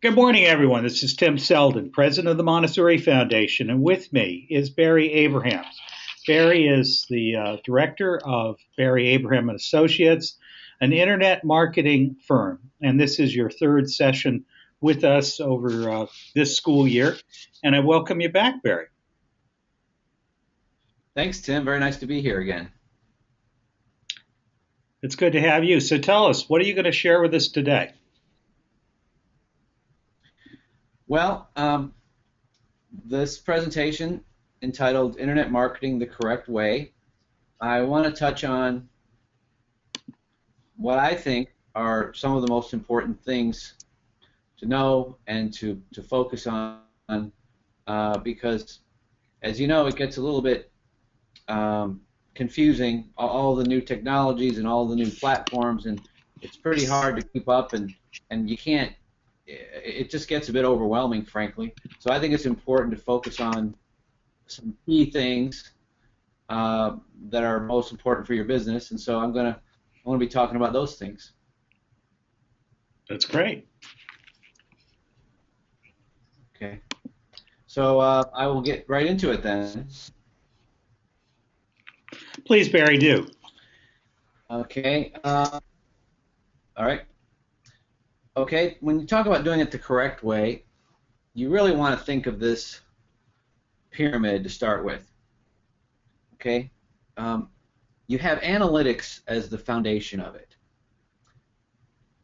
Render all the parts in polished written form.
Good morning, everyone. This is Tim Selden, president of the Montessori Foundation, and with me is Barry Abrahams. Barry is the director of Barry Abraham and Associates, an internet marketing firm, and this is your third session with us over this school year. And I welcome you back, Barry. Thanks, Tim. Very nice to be here again. It's good to have you. So tell us, what are you going to share with us today? Well, this presentation entitled Internet Marketing the Correct Way, I want to touch on what I think are some of the most important things to know and to focus on because, as you know, it gets a little bit confusing, all the new technologies and all the new platforms, and it's pretty hard to keep up, and you can't. It just gets a bit overwhelming, frankly. So I think it's important to focus on some key things that are most important for your business, and so I'm going to be talking about those things. That's great. Okay. So I will get right into it then. Please, Barry, do. Okay. All right. Okay, when you talk about doing it the correct way, you really want to think of this pyramid to start with. Okay, you have analytics as the foundation of it,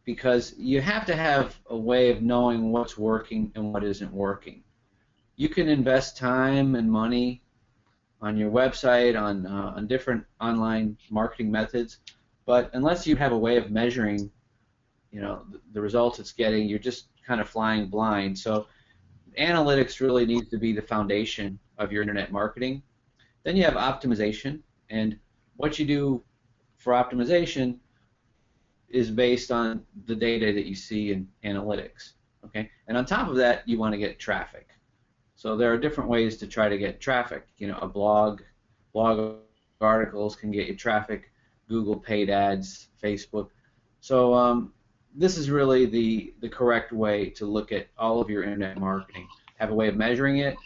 because you have to have a way of knowing what's working and what isn't working. You can invest time and money on your website, on different online marketing methods, but unless you have a way of measuring the results it's getting, you're just kind of flying blind. So analytics really needs to be the foundation of your internet marketing. Then you have optimization, and what you do for optimization is based on the data that you see in analytics. Okay, and on top of that, you want to get traffic. So there are different ways to try to get traffic. A blog articles can get you traffic, Google paid ads, Facebook. So this is really the correct way to look at all of your internet marketing. Have a way of measuring it,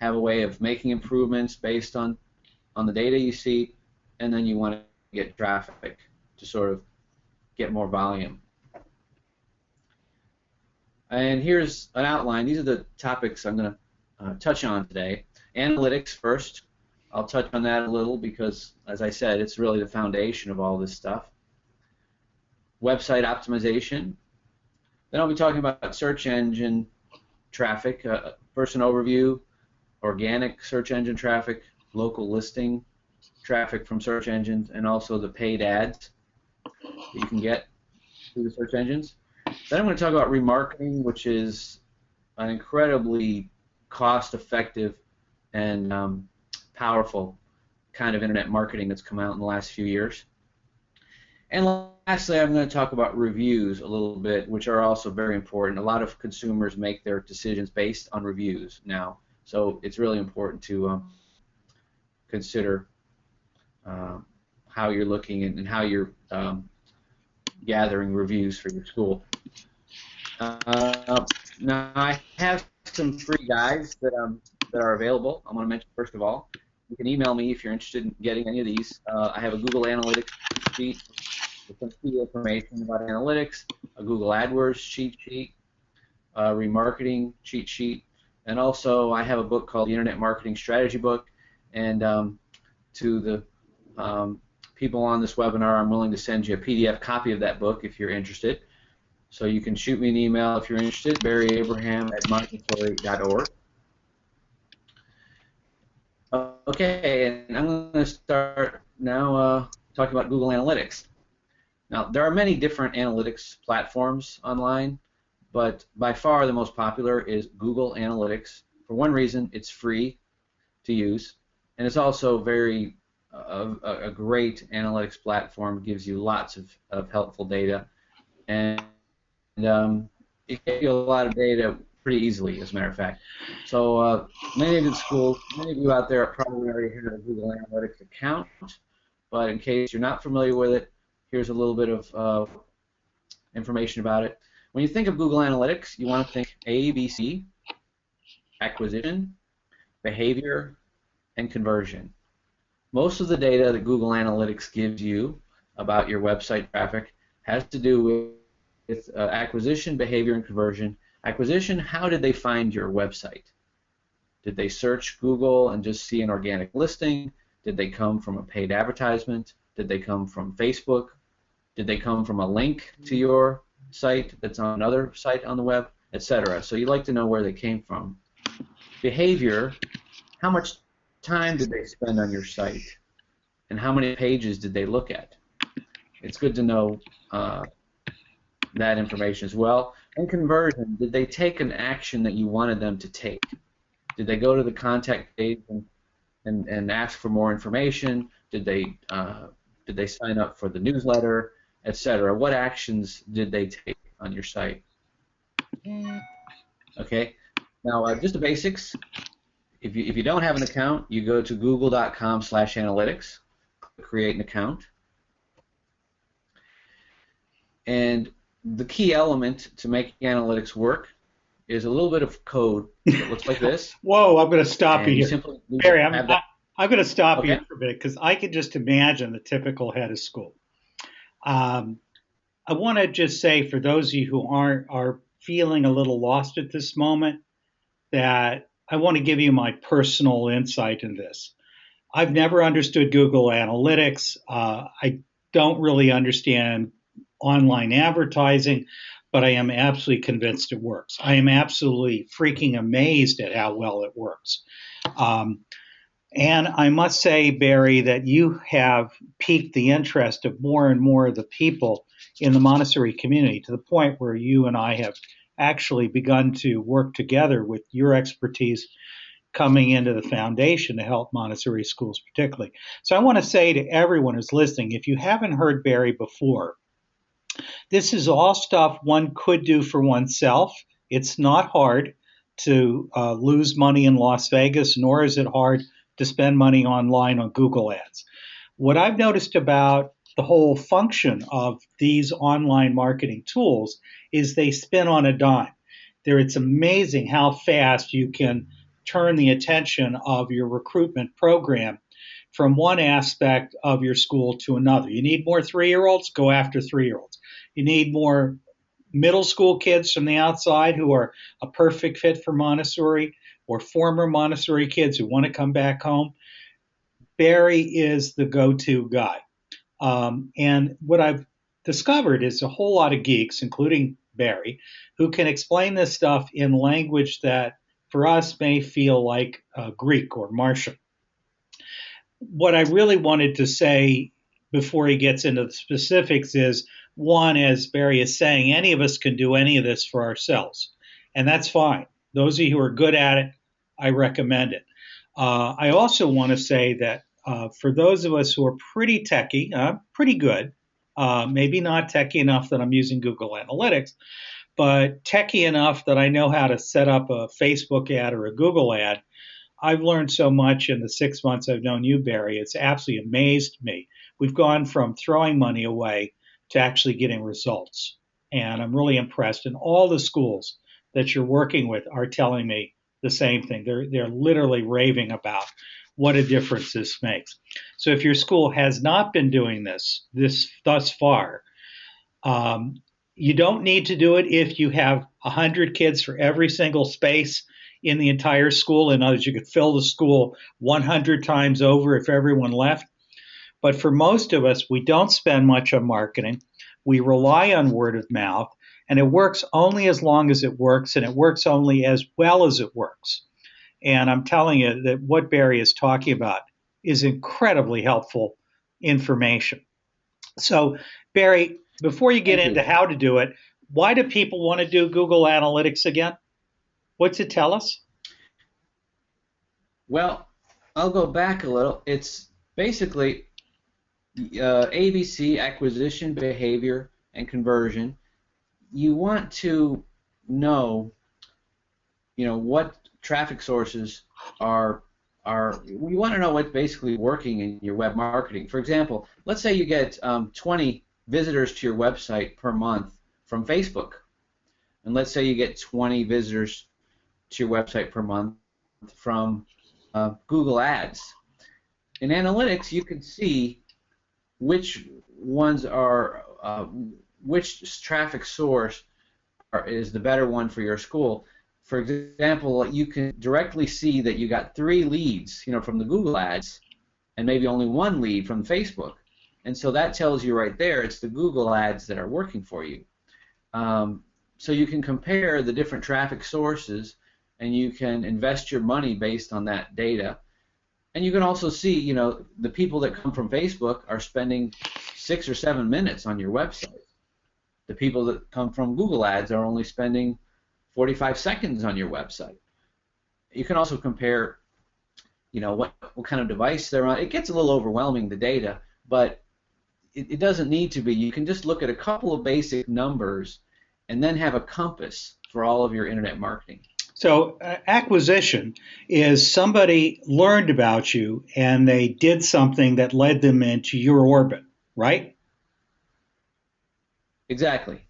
have a way of making improvements based on the data you see, and then you want to get traffic to sort of get more volume. And here's an outline. These are the topics I'm going to touch on today. Analytics first. I'll touch on that a little because, as I said, it's really the foundation of all this stuff. Website optimization. Then I'll be talking about search engine traffic, first an overview, organic search engine traffic, local listing traffic from search engines, and also the paid ads that you can get through the search engines. Then I'm going to talk about remarketing, which is an incredibly cost-effective and powerful kind of internet marketing that's come out in the last few years. And lastly, I'm going to talk about reviews a little bit, which are also very important. A lot of consumers make their decisions based on reviews now, so it's really important to consider how you're looking and how you're gathering reviews for your school. Now, I have some free guides that are available. I'm going to mention first of all. You can email me if you're interested in getting any of these. I have a Google Analytics sheet with some key information about analytics, a Google AdWords cheat sheet, a remarketing cheat sheet, and also I have a book called the Internet Marketing Strategy Book. And to the people on this webinar, I'm willing to send you a PDF copy of that book if you're interested. So you can shoot me an email if you're interested, barryabraham@montessori.org. Okay, and I'm going to start now talking about Google Analytics. Now, there are many different analytics platforms online, but by far the most popular is Google Analytics. For one reason, it's free to use, and it's also very a great analytics platform. Gives you lots of helpful data, and it gives you a lot of data pretty easily, as a matter of fact. So many of you out there probably already have a Google Analytics account, but in case you're not familiar with it, here's a little bit of information about it. When you think of Google Analytics, you want to think ABC, acquisition, behavior, and conversion. Most of the data that Google Analytics gives you about your website traffic has to do with acquisition, behavior, and conversion. Acquisition, how did they find your website? Did they search Google and just see an organic listing? Did they come from a paid advertisement? Did they come from Facebook? Did they come from a link to your site that's on another site on the web, etc.? So you'd like to know where they came from. Behavior, how much time did they spend on your site? And how many pages did they look at? It's good to know that information as well. And conversion, did they take an action that you wanted them to take? Did they go to the contact page and ask for more information? Did they sign up for the newsletter, etc.? What actions did they take on your site? Okay. Now, just the basics. If you don't have an account, you go to google.com/analytics, create an account, and the key element to making analytics work is a little bit of code that looks like this. Whoa, I'm going to stop you here. Barry, I'm going to stop Okay. you for a bit because I can just imagine the typical head of school. I want to just say for those of you who are feeling a little lost at this moment that I want to give you my personal insight in this. I've never understood Google Analytics. I don't really understand online advertising, but I am absolutely convinced it works. I am absolutely freaking amazed at how well it works. And I must say, Barry, that you have piqued the interest of more and more of the people in the Montessori community to the point where you and I have actually begun to work together with your expertise coming into the foundation to help Montessori schools particularly. So I want to say to everyone who's listening, if you haven't heard Barry before, this is all stuff one could do for oneself. It's not hard to lose money in Las Vegas, nor is it hard to spend money online on Google Ads. What I've noticed about the whole function of these online marketing tools is they spin on a dime. It's amazing how fast you can turn the attention of your recruitment program from one aspect of your school to another. You need more 3-year-olds? Go after 3-year-olds. You need more middle school kids from the outside who are a perfect fit for Montessori, or former Montessori kids who want to come back home. Barry is the go-to guy. And what I've discovered is a whole lot of geeks, including Barry, who can explain this stuff in language that for us may feel like Greek or Martian. What I really wanted to say before he gets into the specifics is, one, as Barry is saying, any of us can do any of this for ourselves, and that's fine. Those of you who are good at it, I recommend it. I also want to say that for those of us who are pretty techy, pretty good, maybe not techy enough that I'm using Google Analytics, but techy enough that I know how to set up a Facebook ad or a Google ad, I've learned so much in the 6 months I've known you, Barry. It's absolutely amazed me. We've gone from throwing money away to actually getting results. And I'm really impressed. And all the schools that you're working with are telling me the same thing. They're literally raving about what a difference this makes. So if your school has not been doing this thus far, you don't need to do it if you have 100 kids for every single space in the entire school. In other words, you could fill the school 100 times over if everyone left. But for most of us, we don't spend much on marketing. We rely on word of mouth, and it works only as long as it works, and it works only as well as it works. And I'm telling you that what Barry is talking about is incredibly helpful information. So, Barry, before you get into how to do it, why do people want to do Google Analytics again? What's it tell us? Well, I'll go back a little. It's basically ABC, acquisition, behavior, and conversion. You want to know, what traffic sources are. We want to know what's basically working in your web marketing. For example, let's say you get 20 visitors to your website per month from Facebook. and let's say you get 20 visitors to your website per month from Google Ads. In analytics, you can see which ones are which traffic source is the better one for your school. For example, you can directly see that you got 3 leads, from the Google Ads, and maybe only 1 lead from Facebook. And so that tells you right there it's the Google Ads that are working for you. So you can compare the different traffic sources, and you can invest your money based on that data. And you can also see, the people that come from Facebook are spending 6 or 7 minutes on your website. The people that come from Google Ads are only spending 45 seconds on your website. You can also compare, what kind of device they're on. It gets a little overwhelming, the data, but it doesn't need to be. You can just look at a couple of basic numbers and then have a compass for all of your internet marketing. So acquisition is somebody learned about you and they did something that led them into your orbit, right? Exactly.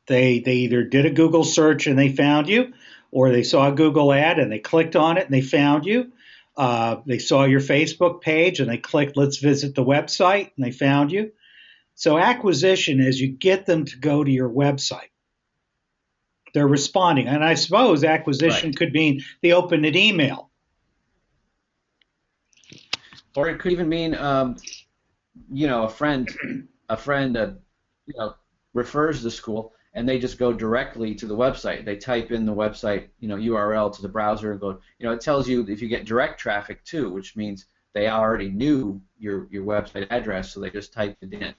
They either did a Google search and they found you, or they saw a Google ad and they clicked on it and they found you. They saw your Facebook page and they clicked, let's visit the website, and they found you. So acquisition is you get them to go to your website. They're responding. And I suppose acquisition could mean they open an email. Or it could even mean, a friend, refers the school, and they just go directly to the website. They type in the website, URL to the browser and go, it tells you if you get direct traffic too, which means they already knew your website address, so they just typed it in.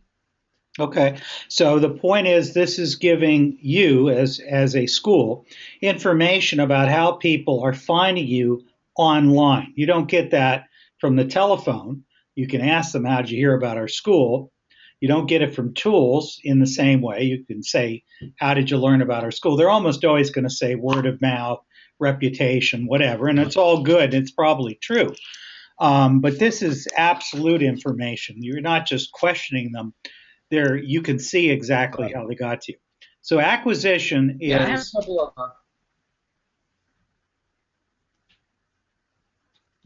Okay, so the point is this is giving you, as a school, information about how people are finding you online. You don't get that from the telephone. You can ask them, how'd you hear about our school? You don't get it from tools in the same way. You can say, how did you learn about our school? They're almost always going to say word of mouth, reputation, whatever, and it's all good. It's probably true. But this is absolute information. You're not just questioning them. There, you can see exactly how they got to you. So acquisition is. Yeah, I have a couple of.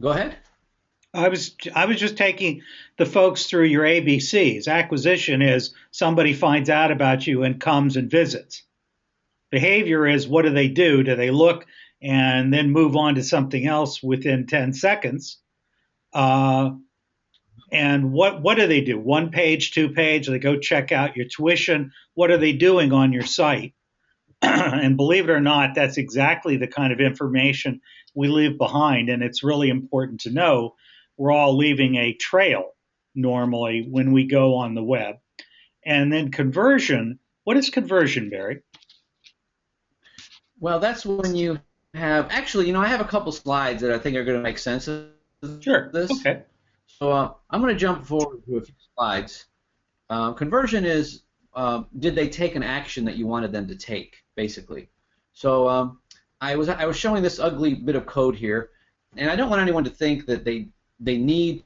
Go ahead. I was just taking the folks through your ABCs. Acquisition is somebody finds out about you and comes and visits. Behavior is what do they do? Do they look and then move on to something else within 10 seconds? And what do they do? 1 page, 2 page? They go check out your tuition. What are they doing on your site? And believe it or not, that's exactly the kind of information we leave behind. And it's really important to know we're all leaving a trail normally when we go on the web. And then conversion. What is conversion, Barry? Well, that's when you have, actually, I have a couple slides that I think are going to make sense of Sure. this. Okay. So I'm going to jump forward to a few slides. Conversion is, did they take an action that you wanted them to take, basically. So I was showing this ugly bit of code here, and I don't want anyone to think that they need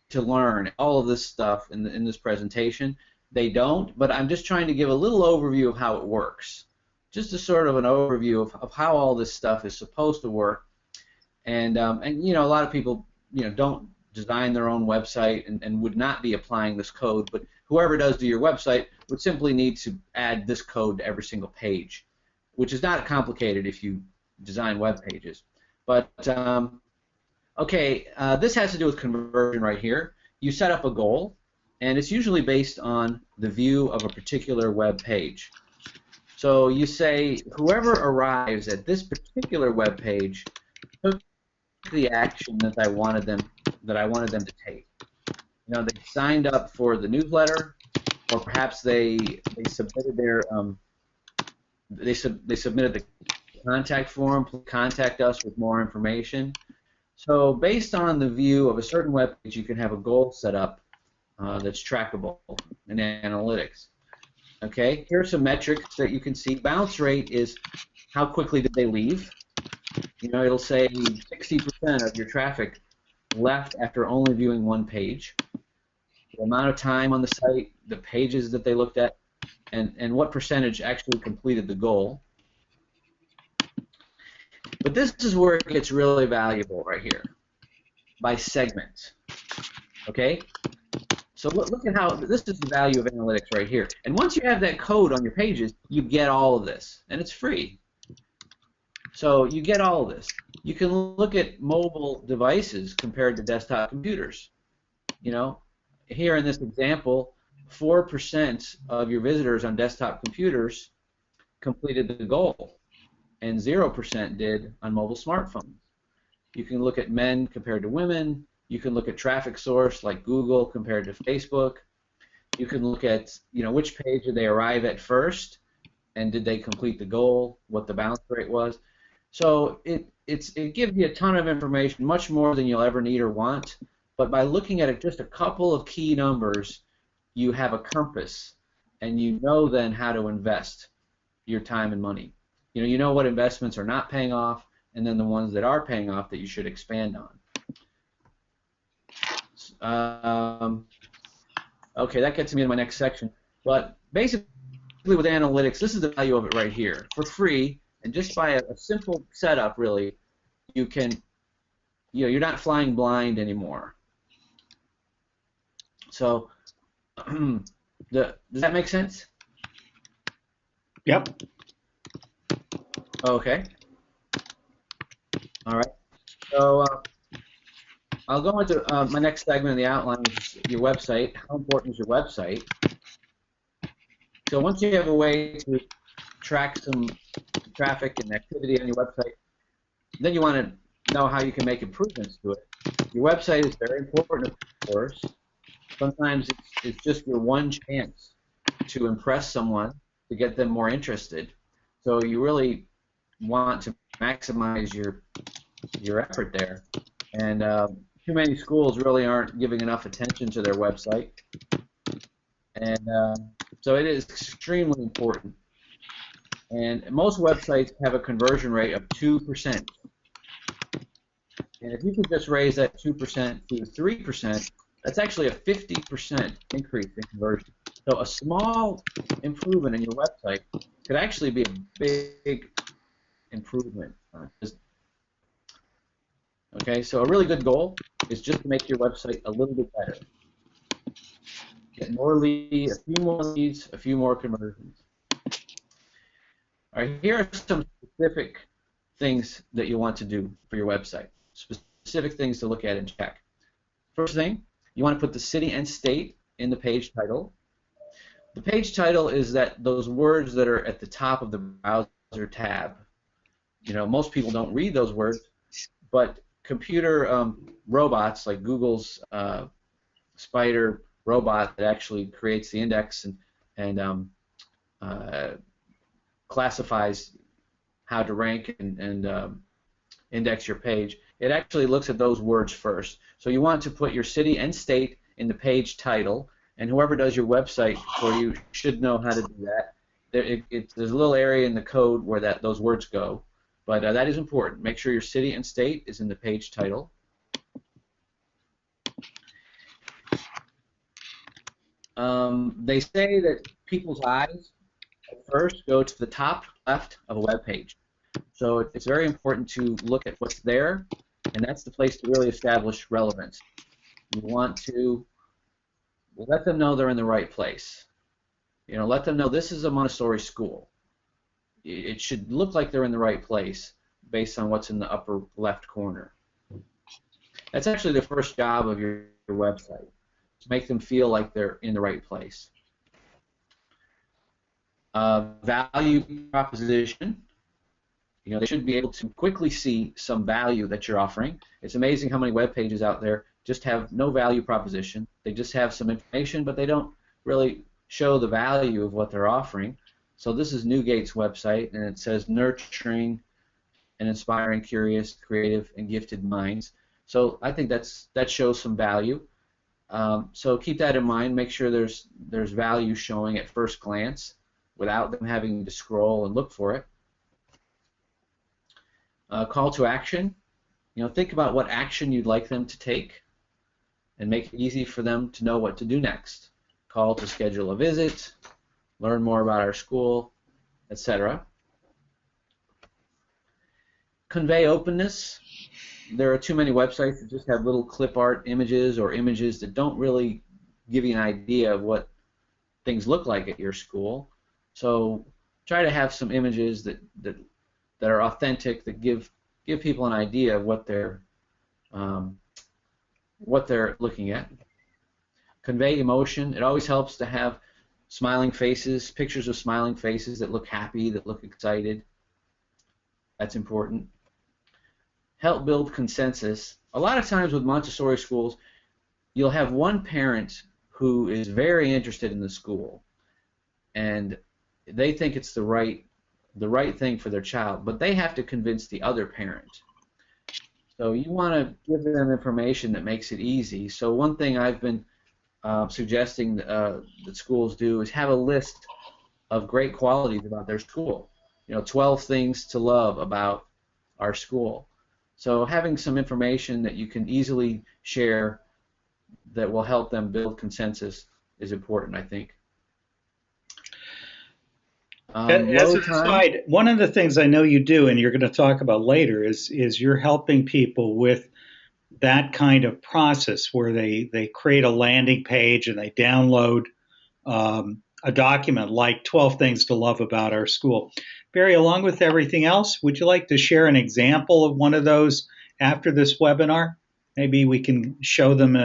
to learn all of this stuff in this presentation. They don't, but I'm just trying to give a little overview of how it works. Just a sort of an overview of how all this stuff is supposed to work. And a lot of people, don't design their own website and would not be applying this code, but whoever does to your website would simply need to add this code to every single page, which is not complicated if you design web pages. But okay, this has to do with conversion right here. You set up a goal, and it's usually based on the view of a particular web page. So you say whoever arrives at this particular web page took the action that I wanted them to take. They signed up for the newsletter, or perhaps they submitted their they submitted the contact form. Please contact us with more information. So based on the view of a certain web page, you can have a goal set up that's trackable in analytics. Okay, here's some metrics that you can see. Bounce rate is how quickly did they leave. It'll say 60% of your traffic left after only viewing 1 page. The amount of time on the site, the pages that they looked at, and what percentage actually completed the goal. But this is where it gets really valuable right here, by segment. Okay? So look at how this is the value of analytics right here. And once you have that code on your pages, you get all of this, and it's free. So you get all of this. You can look at mobile devices compared to desktop computers. You know, here in this example, 4% of your visitors on desktop computers completed the goal, and 0% did on mobile smartphones. You can look at men compared to women. You can look at traffic source like Google compared to Facebook. You can look at, you know, which page did they arrive at first, and did they complete the goal, what the bounce rate was. So it gives you a ton of information, much more than you'll ever need or want. But by looking at it, just a couple of key numbers, you have a compass, and you know then how to invest your time and money. You know what investments are not paying off, and then the ones that are paying off that you should expand on. Okay, that gets me into my next section. But basically with analytics, this is the value of it right here. For free, and just by a simple setup, really, you can, you're not flying blind anymore. So, does that make sense? Yep. Okay. All right. So I'll go into my next segment of the outline, which is your website. How important is your website? So once you have a way to track some traffic and activity on your website, then you want to know how you can make improvements to it. Your website is very important, of course. Sometimes it's just your one chance to impress someone, to get them more interested. So you really want to maximize your effort there. And too many schools really aren't giving enough attention to their website. And so it is extremely important. And most websites have a conversion rate of 2%. And if you could just raise that 2% to 3%, that's actually a 50% increase in conversion. So a small improvement in your website could actually be a big improvement. Okay, so a really good goal is just to make your website a little bit better. Get more leads, a few more leads, a few more conversions. All right, here are some specific things that you want to do for your website. Specific things to look at and check. First thing, you want to put the city and state in the page title. The page title is those words that are at the top of the browser tab. Most people don't read those words, but computer robots like Google's Spider robot that actually creates the index and classifies how to rank and index your page, it actually looks at those words first. So you want to put your city and state in the page title, and whoever does your website for you should know how to do that. There's a little area in the code where those words go, but that is important. Make sure your city and state is in the page title. They say that people's eyes at first go to the top left of a web page. So it's very important to look at what's there, and that's the place to really establish relevance. You want to let them know they're in the right place. Let them know this is a Montessori school. It should look like they're in the right place based on what's in the upper left corner. That's actually the first job of your website, to make them feel like they're in the right place. Value proposition. They should be able to quickly see some value that you're offering. It's amazing how many web pages out there just have no value proposition. They just have some information, but they don't really show the value of what they're offering. So this is NewGate's website, and it says nurturing and inspiring curious, creative, and gifted minds. So I think that shows some value. So keep that in mind. Make sure there's value showing at first glance without them having to scroll and look for it. Call to action. Think about what action you'd like them to take and make it easy for them to know what to do next. Call to schedule a visit, learn more about our school, etc. Convey openness. There are too many websites that just have little clip art images or images that don't really give you an idea of what things look like at your school. So try to have some images that are authentic, that give people an idea of what they're looking at. Convey emotion. It always helps to have smiling faces, pictures of smiling faces that look happy, that look excited. That's important. Help build consensus. A lot of times with Montessori schools, you'll have one parent who is very interested in the school, and they think it's the right thing for their child, but they have to convince the other parent. So you want to give them information that makes it easy. So one thing I've been suggesting that schools do is have a list of great qualities about their school. 12 things to love about our school. So having some information that you can easily share that will help them build consensus is important, I think. As an aside, one of the things I know you do, and you're going to talk about later, is you're helping people with that kind of process where they create a landing page and they download a document like 12 Things to Love About Our School. Barry, along with everything else, would you like to share an example of one of those after this webinar? Maybe we can show them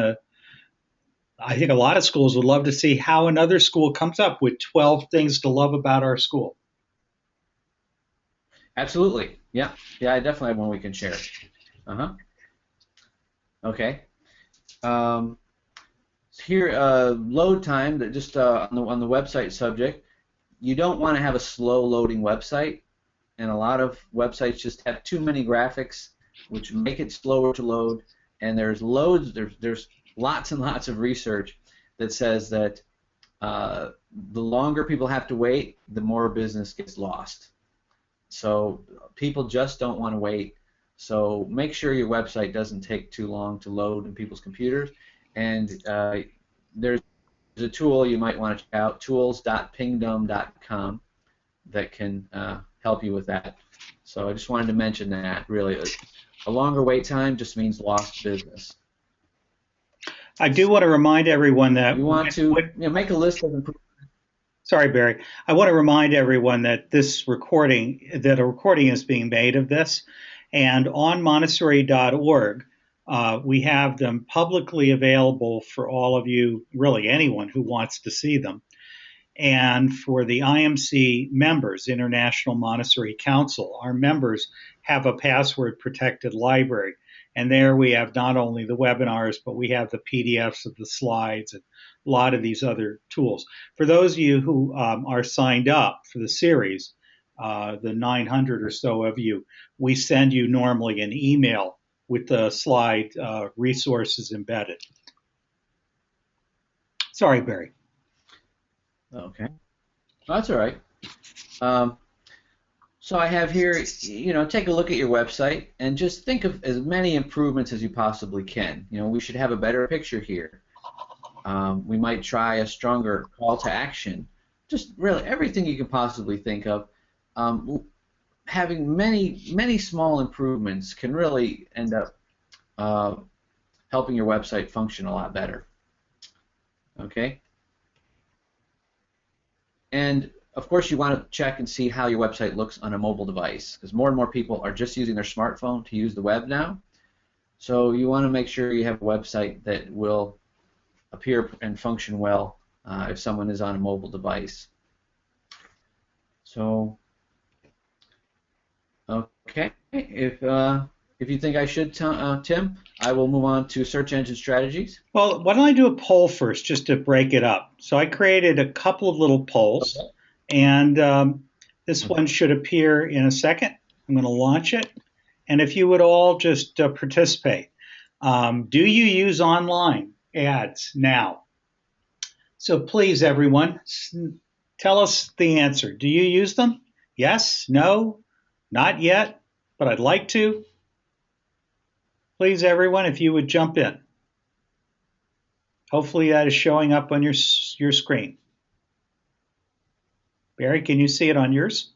I think a lot of schools would love to see how another school comes up with 12 things to love about our school. Absolutely. Yeah, I definitely have one we can share. Okay. Here, load time, that just on the website subject, you don't want to have a slow loading website, and a lot of websites just have too many graphics, which make it slower to load. And there's lots and lots of research that says that the longer people have to wait, the more business gets lost. So people just don't want to wait. So make sure your website doesn't take too long to load in people's computers. And there's a tool you might want to check out, tools.pingdom.com, that can help you with that. So I just wanted to mention that, really. A longer wait time just means lost business. I do want to remind everyone that you want to make a list of improvements. Sorry, Barry. I want to remind everyone that a recording is being made of this, and on Montessori.org, we have them publicly available for all of you, really anyone who wants to see them. And for the IMC members, International Montessori Council, our members have a password-protected library. And there we have not only the webinars, but we have the PDFs of the slides and a lot of these other tools. For those of you who are signed up for the series, the 900 or so of you, we send you normally an email with the slide resources embedded. Sorry, Barry. Okay. Well, that's all right. So I have here, take a look at your website and just think of as many improvements as you possibly can. We should have a better picture here. We might try a stronger call to action. Just really everything you can possibly think of. Having many small improvements can really end up helping your website function a lot better. Okay? And of course, you want to check and see how your website looks on a mobile device, because more and more people are just using their smartphone to use the web now. So you want to make sure you have a website that will appear and function well if someone is on a mobile device. So, okay, if you think I should, Tim, I will move on to search engine strategies. Well, why don't I do a poll first, just to break it up? So I created a couple of little polls. Okay. And this one should appear in a second. I'm going to launch it. And if you would all just participate. Do you use online ads now? So please, everyone, tell us the answer. Do you use them? Yes? No? Not yet? But I'd like to. Please, everyone, if you would jump in. Hopefully that is showing up on your screen. Barry, can you see it on yours?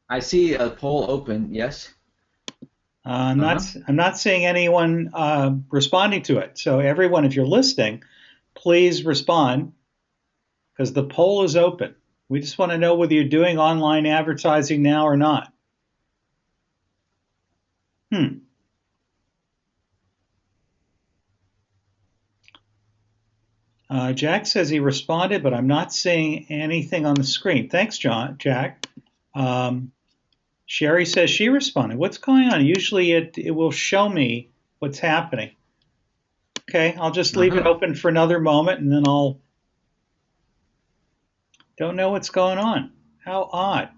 I see a poll open, yes. Uh-huh. I'm not seeing anyone responding to it. So everyone, if you're listening, please respond because the poll is open. We just want to know whether you're doing online advertising now or not. Hmm. Jack says he responded, but I'm not seeing anything on the screen. Thanks, Jack. Um, Sherry says she responded. What's going on? Usually it will show me what's happening. Okay, I'll just leave it Uh-huh. open for another moment and then I'll. Don't know what's going on. How odd.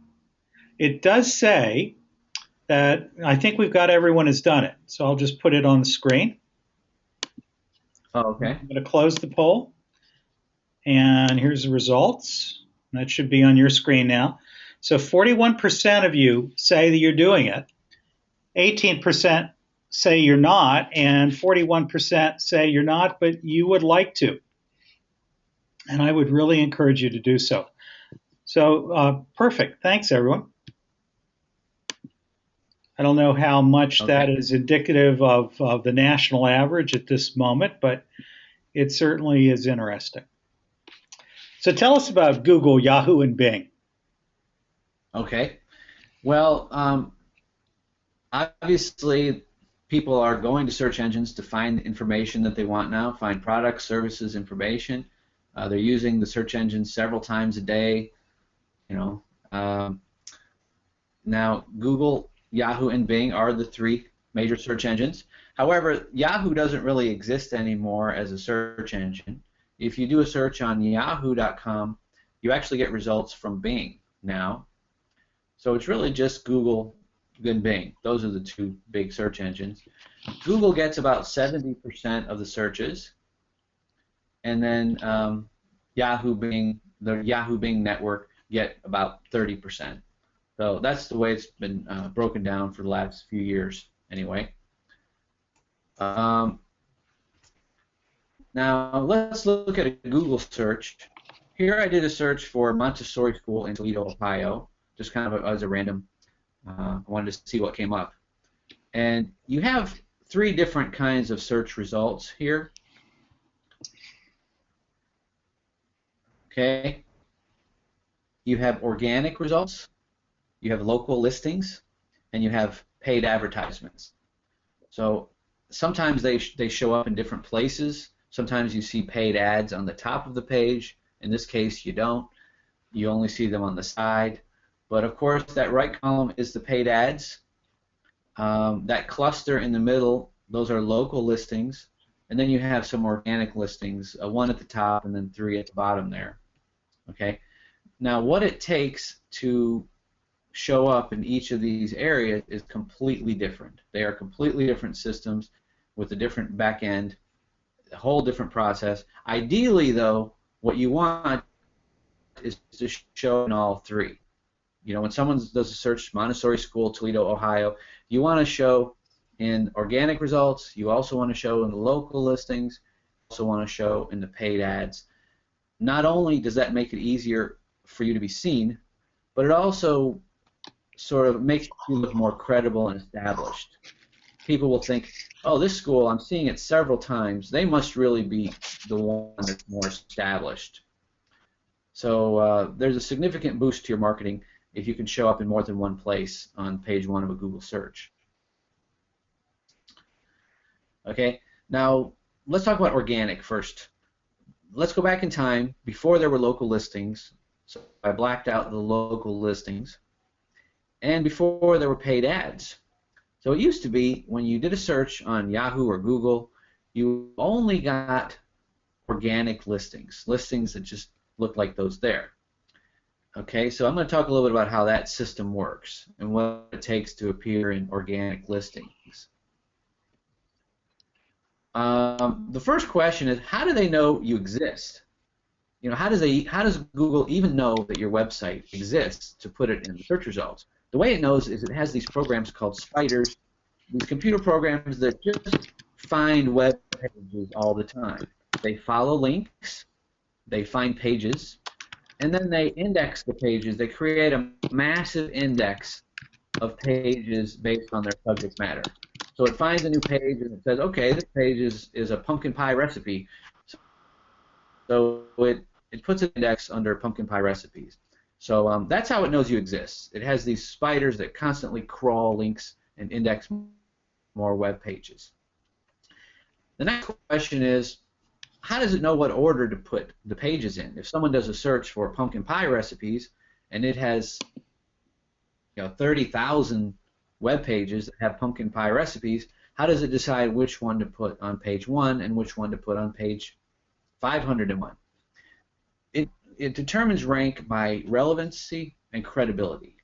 It does say that I think we've got everyone has done it. So I'll just put it on the screen. Oh, I'm okay. going to close the poll. And here's the results. That should be on your screen now. So 41% of you say that you're doing it. 18% say you're not, and 41% say you're not, but you would like to. And I would really encourage you to do so. So perfect. Thanks, everyone. I don't know how much that Okay. is indicative of the national average at this moment, but it certainly is interesting. So tell us about Google, Yahoo, and Bing. Okay. Well, obviously, people are going to search engines to find information that they want now, find products, services, information. They're using the search engines several times a day. You know, now Google, Yahoo, and Bing are the three major search engines. However, Yahoo doesn't really exist anymore as a search engine. If you do a search on Yahoo.com, you actually get results from Bing now. So it's really just Google and Bing. Those are the two big search engines. Google gets about 70% of the searches, and then Yahoo Bing, the Yahoo Bing network, get about 30%. So that's the way it's been broken down for the last few years, anyway. Now let's look at a Google search. Here I did a search for Montessori School in Toledo, Ohio, just kind of as a random. I wanted to see what came up. And you have three different kinds of search results here. Okay. You have organic results, you have local listings, and you have paid advertisements. So sometimes they show up in different places. Sometimes you see paid ads on the top of the page. In this case, you don't. You only see them on the side. But of course, that right column is the paid ads. That cluster in the middle, those are local listings. And then you have some organic listings, one at the top and then three at the bottom there. Okay. Now, what it takes to show up in each of these areas is completely different. They are completely different systems with a different back end, a whole different process. Ideally, though, what you want is to show in all three. You know, when someone does a search, Montessori School, Toledo, Ohio, you want to show in organic results, you also want to show in the local listings, you also want to show in the paid ads. Not only does that make it easier for you to be seen, but it also sort of makes you look more credible and established. People will think, oh, this school, I'm seeing it several times, they must really be the one that's more established. So there's a significant boost to your marketing if you can show up in more than one place on page one of a Google search. Okay, now let's talk about organic first. Let's go back in time before there were local listings. So I blacked out the local listings. And before there were paid ads. So it used to be when you did a search on Yahoo or Google, you only got organic listings, listings that just looked like those there. Okay, so I'm going to talk a little bit about how that system works and what it takes to appear in organic listings. The first question is, how do they know you exist? You know, how does Google even know that your website exists to put it in the search results? The way it knows is it has these programs called spiders, these computer programs that just find web pages all the time. They follow links, they find pages, and then they index the pages. They create a massive index of pages based on their subject matter. So it finds a new page and it says, okay, this page is a pumpkin pie recipe. So it puts an index under pumpkin pie recipes. So that's how it knows you exist. It has these spiders that constantly crawl links and index more web pages. The next question is, how does it know what order to put the pages in? If someone does a search for pumpkin pie recipes and it has 30,000 web pages that have pumpkin pie recipes, how does it decide which one to put on page 1 and which one to put on page 501? It determines rank by relevancy and credibility.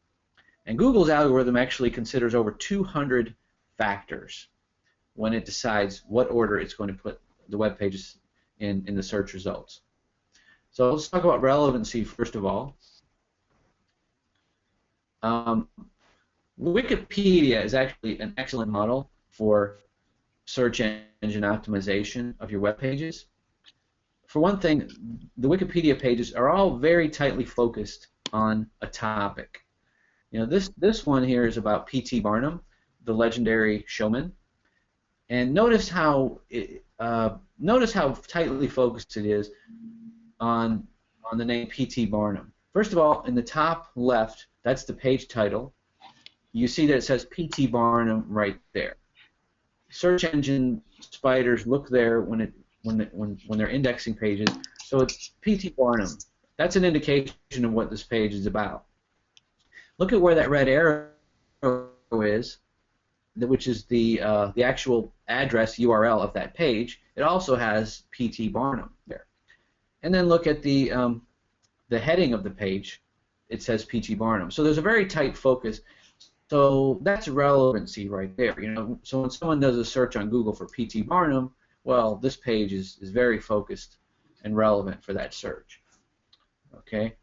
And Google's algorithm actually considers over 200 factors when it decides what order it's going to put the web pages in the search results. So let's talk about relevancy first of all. Wikipedia is actually an excellent model for search engine optimization of your web pages. For one thing, the Wikipedia pages are all very tightly focused on a topic. This one here is about P.T. Barnum, the legendary showman, and notice how tightly focused it is on the name P.T. Barnum. First of all, in the top left, that's the page title. You see that it says P.T. Barnum right there. Search engine spiders look there when they're indexing pages, so it's P.T. Barnum. That's an indication of what this page is about. Look at where that red arrow is, which is the actual address URL of that page. It also has P.T. Barnum there. And then look at the heading of the page. It says P.T. Barnum. So there's a very tight focus. So that's relevancy right there. So when someone does a search on Google for P.T. Barnum, well, this page is very focused and relevant for that search. Okay.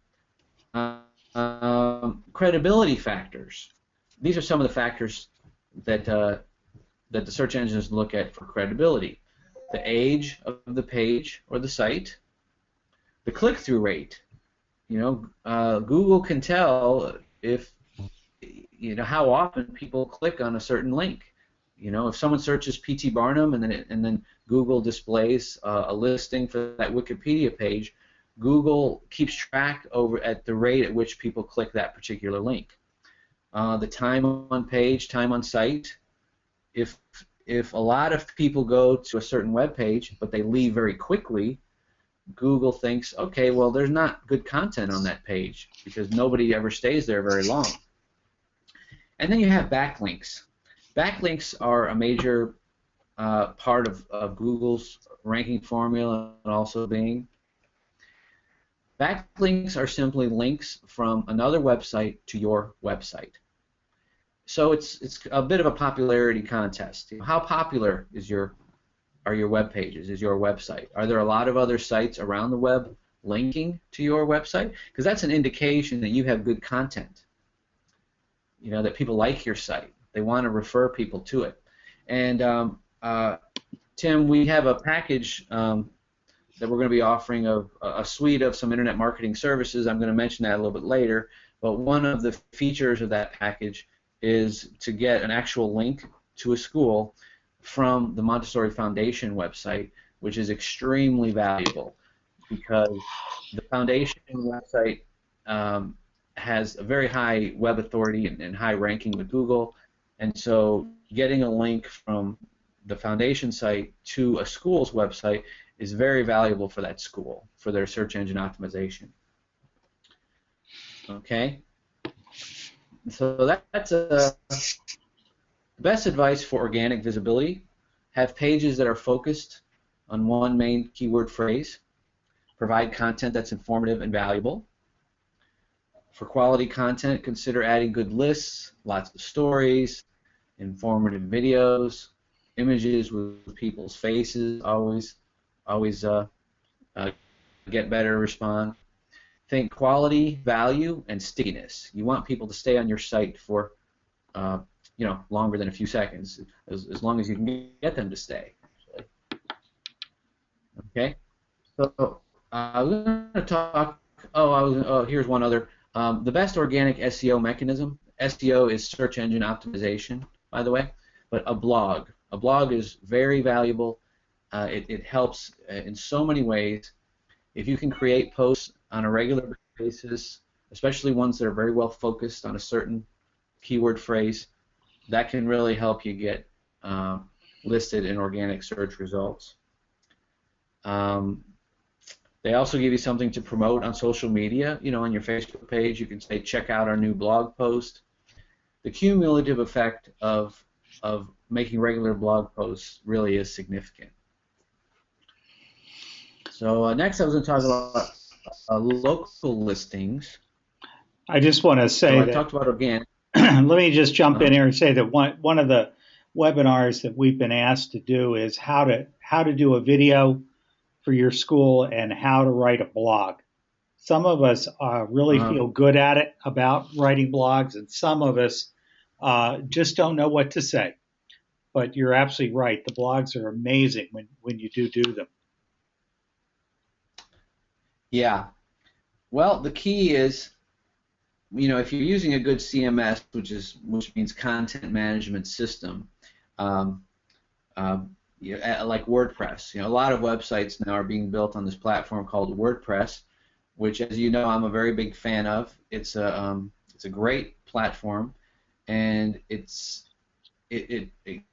Credibility factors. These are some of the factors that the search engines look at for credibility. The age of the page or the site, the click-through rate. Google can tell if how often people click on a certain link. If someone searches P.T. Barnum and then Google displays a listing for that Wikipedia page, Google keeps track over at the rate at which people click that particular link. The time on page, time on site. If a lot of people go to a certain web page but they leave very quickly, Google thinks, okay, well, there's not good content on that page because nobody ever stays there very long. And then you have backlinks. Backlinks are a major part of Google's ranking formula and also Bing. Backlinks are simply links from another website to your website. So it's a bit of a popularity contest. How popular are your web pages? Is your website? Are there a lot of other sites around the web linking to your website? Because that's an indication that you have good content. That people like your site. They want to refer people to it. And Tim, we have a package that we're going to be offering of a suite of some internet marketing services. I'm going to mention that a little bit later. But one of the features of that package is to get an actual link to a school from the Montessori Foundation website, which is extremely valuable because the Foundation website has a very high web authority and high ranking with Google, and so getting a link from the Foundation site to a school's website is very valuable for that school, for their search engine optimization. Okay? So that's the best advice for organic visibility. Have pages that are focused on one main keyword phrase. Provide content that's informative and valuable. For quality content, consider adding good lists, lots of stories, informative videos, images with people's faces. Always get better respond. Think quality, value, and stickiness. You want people to stay on your site for longer than a few seconds, as long as you can get them to stay. Okay. So I was going to talk. Here's one other. The best organic SEO mechanism SEO is search engine optimization, by the way, but a blog. A blog is very valuable. It helps in so many ways. If you can create posts on a regular basis, especially ones that are very well focused on a certain keyword phrase, that can really help you get listed in organic search results. They also give you something to promote on social media. On your Facebook page, you can say, check out our new blog post. The cumulative effect of making regular blog posts really is significant. So next I was going to talk about local listings. I just want to say I talked about organic. Let me just jump in here and say that one of the webinars that we've been asked to do is how to do a video for your school and how to write a blog. Some of us really feel good at it about writing blogs, and some of us just don't know what to say. But you're absolutely right. The blogs are amazing when you do them. Yeah. Well, the key is, if you're using a good CMS, which means content management system, like WordPress. A lot of websites now are being built on this platform called WordPress, which, as you know, I'm a very big fan of. It's a great platform, and it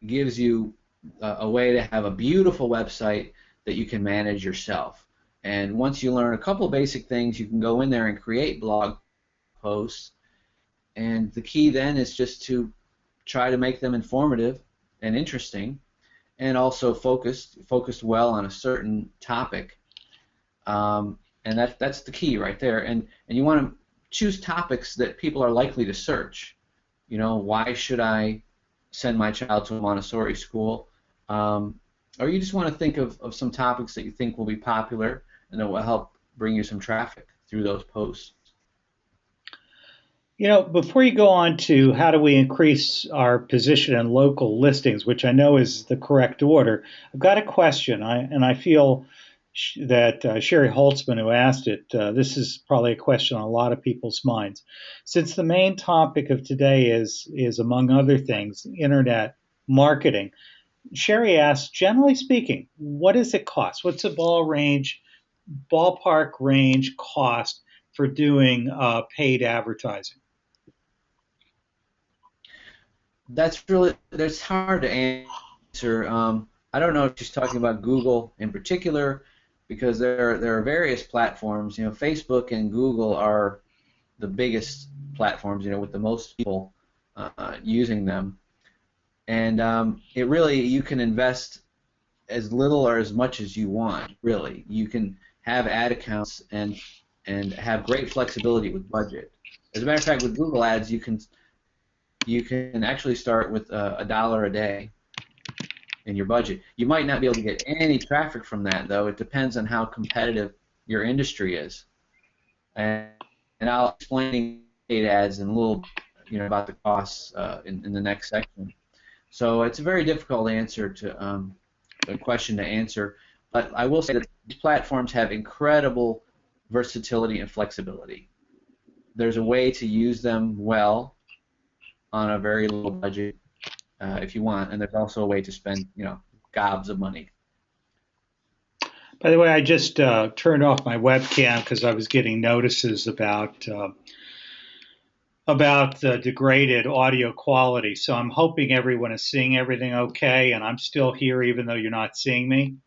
gives you a way to have a beautiful website that you can manage yourself. And once you learn a couple of basic things, you can go in there and create blog posts. And the key then is just to try to make them informative and interesting, and also focused well on a certain topic. And that's the key right there. And you want to choose topics that people are likely to search. Why should I send my child to a Montessori school? Or you just want to think of some topics that you think will be popular and that will help bring you some traffic through those posts. Before you go on to how do we increase our position in local listings, which I know is the correct order, I've got a question, and I feel that Sherry Holtzman, who asked it, this is probably a question on a lot of people's minds. Since the main topic of today is among other things, internet marketing, Sherry asked, generally speaking, what does it cost? What's the ballpark range cost for doing paid advertising? That's hard to answer. I don't know if she's talking about Google in particular, because there are various platforms. Facebook and Google are the biggest platforms. With the most people using them, and you can invest as little or as much as you want. Really, you can have ad accounts and have great flexibility with budget. As a matter of fact, with Google Ads, you can actually start with $1 a day in your budget. You might not be able to get any traffic from that, though. It depends on how competitive your industry is. And I'll explain paid ads in a little, about the costs in the next section. So it's a very difficult question to answer. But I will say that these platforms have incredible versatility and flexibility. There's a way to use them well on a very low budget if you want, and there's also a way to spend gobs of money. By the way, I just turned off my webcam because I was getting notices about the degraded audio quality. So I'm hoping everyone is seeing everything okay, and I'm still here even though you're not seeing me.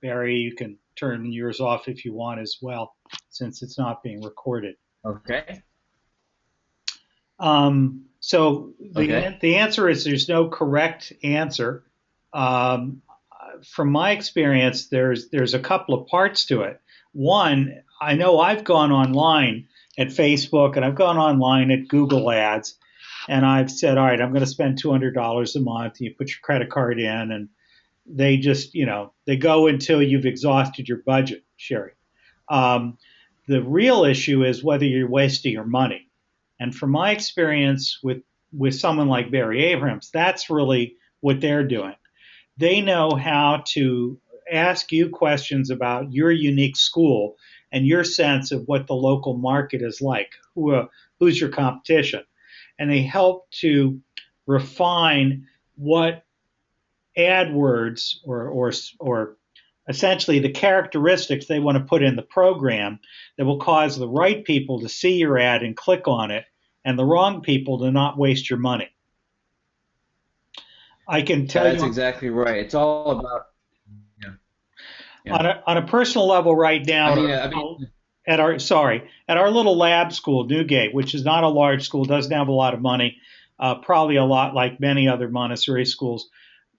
Barry, you can turn yours off if you want as well, since it's not being recorded. Okay. So the answer is there's no correct answer. From my experience, there's a couple of parts to it. One, I know I've gone online at Facebook and I've gone online at Google Ads, and I've said, all right, I'm going to spend $200 a month. You put your credit card in, and they just, they go until you've exhausted your budget, Sherry. The real issue is whether you're wasting your money. And from my experience with someone like Barry Abrahams, that's really what they're doing. They know how to ask you questions about your unique school and your sense of what the local market is like. Who's your competition? and they help to refine what AdWords or essentially the characteristics they want to put in the program that will cause the right people to see your ad and click on it, and the wrong people to not waste your money. I can tell That's you exactly right. It's all about yeah. Yeah. on a personal level right now I mean, at our little lab school, NewGate, which is not a large school, doesn't have a lot of money, probably a lot like many other Montessori schools.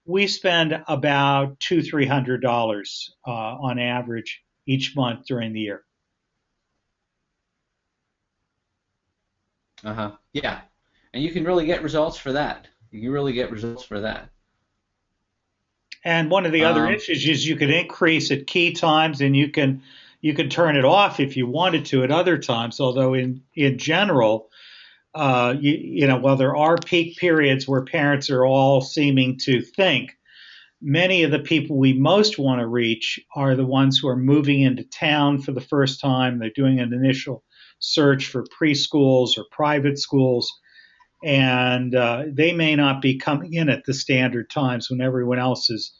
We spend about $200-300 on average each month during the year. yeah, and you can really get results for that. You can really get results for that. And one of the other issues is you can increase at key times, and you can turn it off if you wanted to at other times. Although in general, while there are peak periods where parents are all seeming to think, many of the people we most want to reach are the ones who are moving into town for the first time. They're doing an initial search for preschools or private schools, and they may not be coming in at the standard times when everyone else is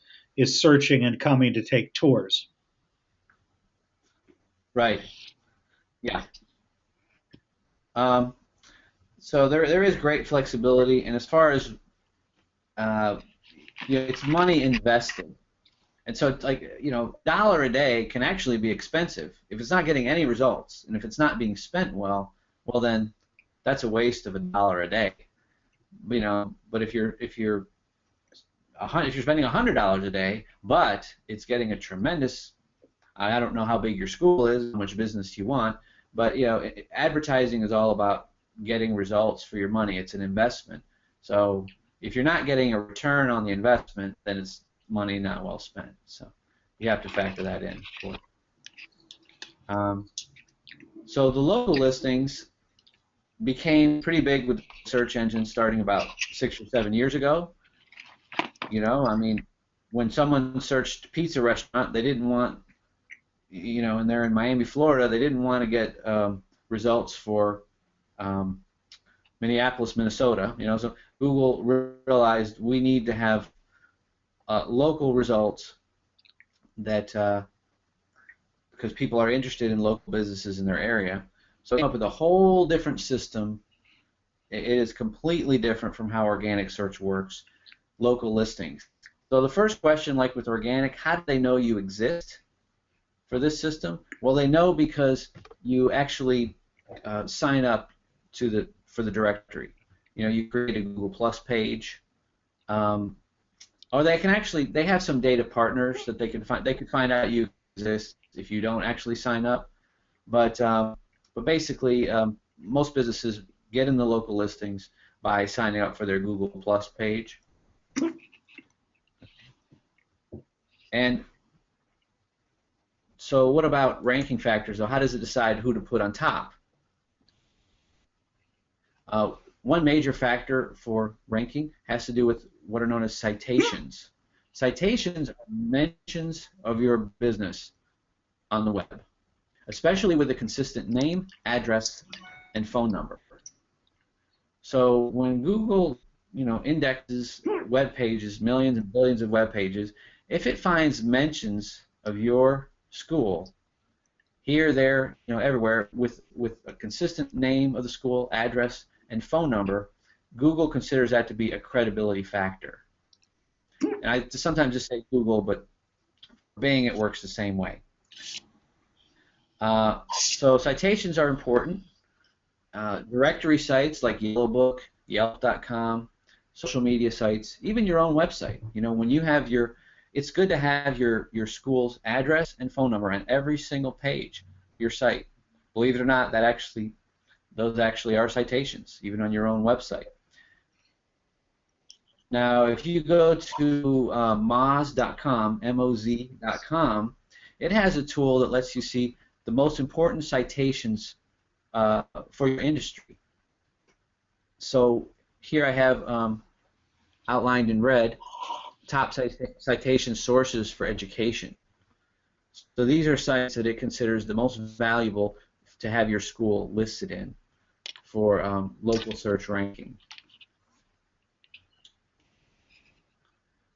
searching and coming to take tours. Right. Yeah. So there is great flexibility, and as far as it's money invested, and so it's like $1 a day can actually be expensive if it's not getting any results, and if it's not being spent well then that's a waste of $1 a day. But if you're spending $100 a day, but it's getting a tremendous, I don't know how big your school is, how much business you want, but advertising is all about getting results for your money. It's an investment. So if you're not getting a return on the investment, then it's money not well spent. So you have to factor that in. So the local listings became pretty big with search engines starting about 6 or 7 years ago. I mean, when someone searched pizza restaurant, they didn't want, and they're in Miami, Florida, they didn't want to get results for Minneapolis, Minnesota. So Google realized we need to have local results that because people are interested in local businesses in their area. So they came up with a whole different system. It is completely different from how organic search works. Local listings. So the first question, like with organic, how do they know you exist for this system? Well, they know because you actually sign up for the directory. You create a Google Plus page, or they have some data partners that they can find. They can find out you exist if you don't actually sign up. But basically, most businesses get in the local listings by signing up for their Google Plus page. And so what about ranking factors? How does it decide who to put on top? One major factor for ranking has to do with what are known as citations. Citations are mentions of your business on the web, especially with a consistent name, address, and phone number. So when Google indexes web pages, millions and billions of web pages, if it finds mentions of your school here, there, everywhere with a consistent name of the school, address, and phone number, Google considers that to be a credibility factor. And I sometimes just say Google, but Bing, it works the same way. So citations are important. Directory sites like Yellowbook, Yelp.com, social media sites, even your own website. When you have it's good to have your school's address and phone number on every single page of your site. Believe it or not, those actually are citations, even on your own website. Now, if you go to Moz.com, M-O-Z.com, it has a tool that lets you see the most important citations for your industry. So here I have outlined in red top citation sources for education. So these are sites that it considers the most valuable to have your school listed in for local search ranking.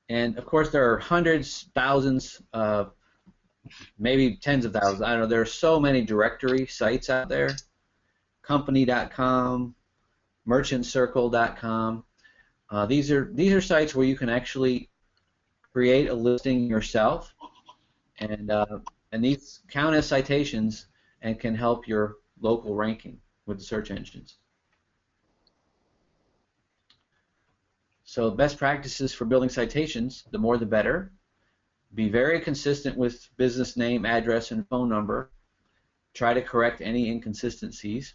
And of course, there are hundreds, thousands, maybe tens of thousands. I don't know. There are so many directory sites out there. Company.com, merchantcircle.com. These are sites where you can actually create a listing yourself, and these count as citations and can help your local ranking with the search engines. So best practices for building citations, the more the better. Be very consistent with business name, address, and phone number. Try to correct any inconsistencies.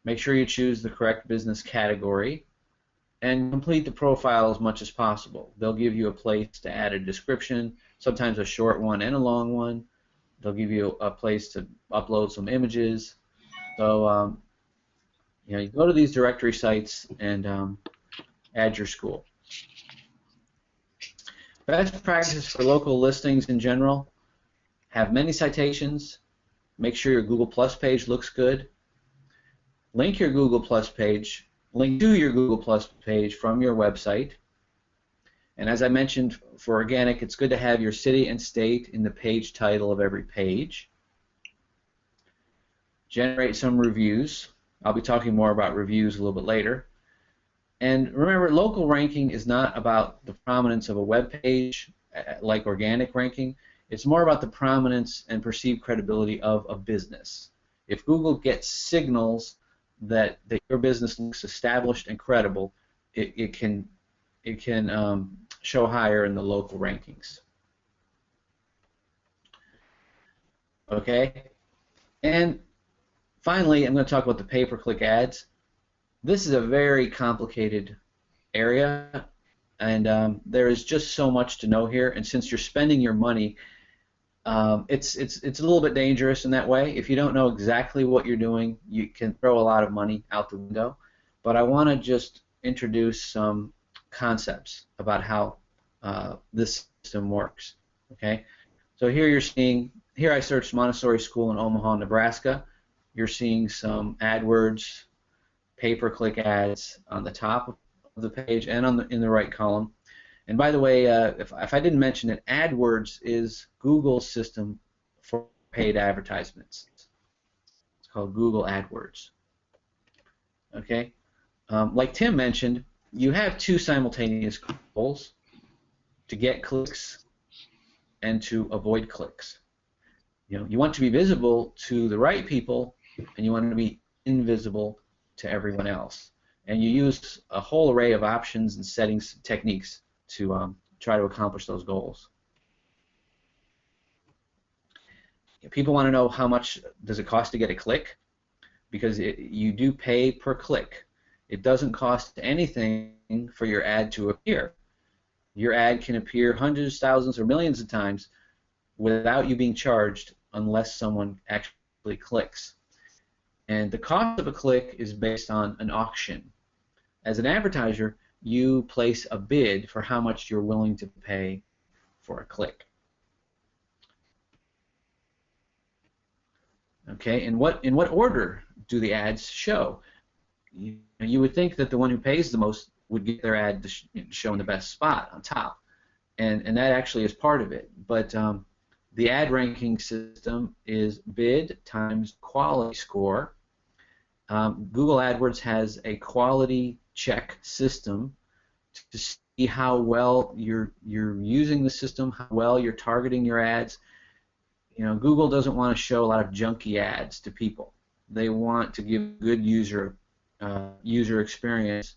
Make sure you choose the correct business category, and complete the profile as much as possible. They'll give you a place to add a description, sometimes a short one and a long one. They'll give you a place to upload some images. So you go to these directory sites and add your school. Best practice for local listings in general: have many citations. Make sure your Google Plus page looks good. Link your Google Plus page. Link to your Google Plus page from your website. And as I mentioned, for organic, it's good to have your city and state in the page title of every page. Generate some reviews. I'll be talking more about reviews a little bit later. And remember, local ranking is not about the prominence of a web page like organic ranking. It's more about the prominence and perceived credibility of a business. If Google gets signals that your business looks established and credible, it can show higher in the local rankings. Okay, and finally, I'm going to talk about the pay-per-click ads. This is a very complicated area, and there is just so much to know here. And since you're spending your money, it's a little bit dangerous in that way. If you don't know exactly what you're doing, you can throw a lot of money out the window. But I want to just introduce some concepts about how this system works. Okay, so here I searched Montessori School in Omaha, Nebraska. You're seeing some AdWords pay-per-click ads on the top of the page and in the right column. And by the way, if I didn't mention it, AdWords is Google's system for paid advertisements. It's called Google AdWords. Okay, like Tim mentioned, you have two simultaneous goals: to get clicks and to avoid clicks. You want to be visible to the right people, and you want to be invisible to everyone else. And you use a whole array of options and settings, techniques to try to accomplish those goals. People want to know how much does it cost to get a click, because you do pay per click. It doesn't cost anything for your ad to appear. Your ad can appear hundreds, thousands, or millions of times without you being charged unless someone actually clicks. And the cost of a click is based on an auction. As an advertiser, you place a bid for how much you're willing to pay for a click. Okay, and in what order do the ads show? You would think that the one who pays the most would get their ad to show in the best spot on top, and that actually is part of it. But the ad ranking system is bid times quality score. Google AdWords has a quality check system to see how well you're using the system, how well you're targeting your ads. Google doesn't want to show a lot of junky ads to people. They want to give good user experience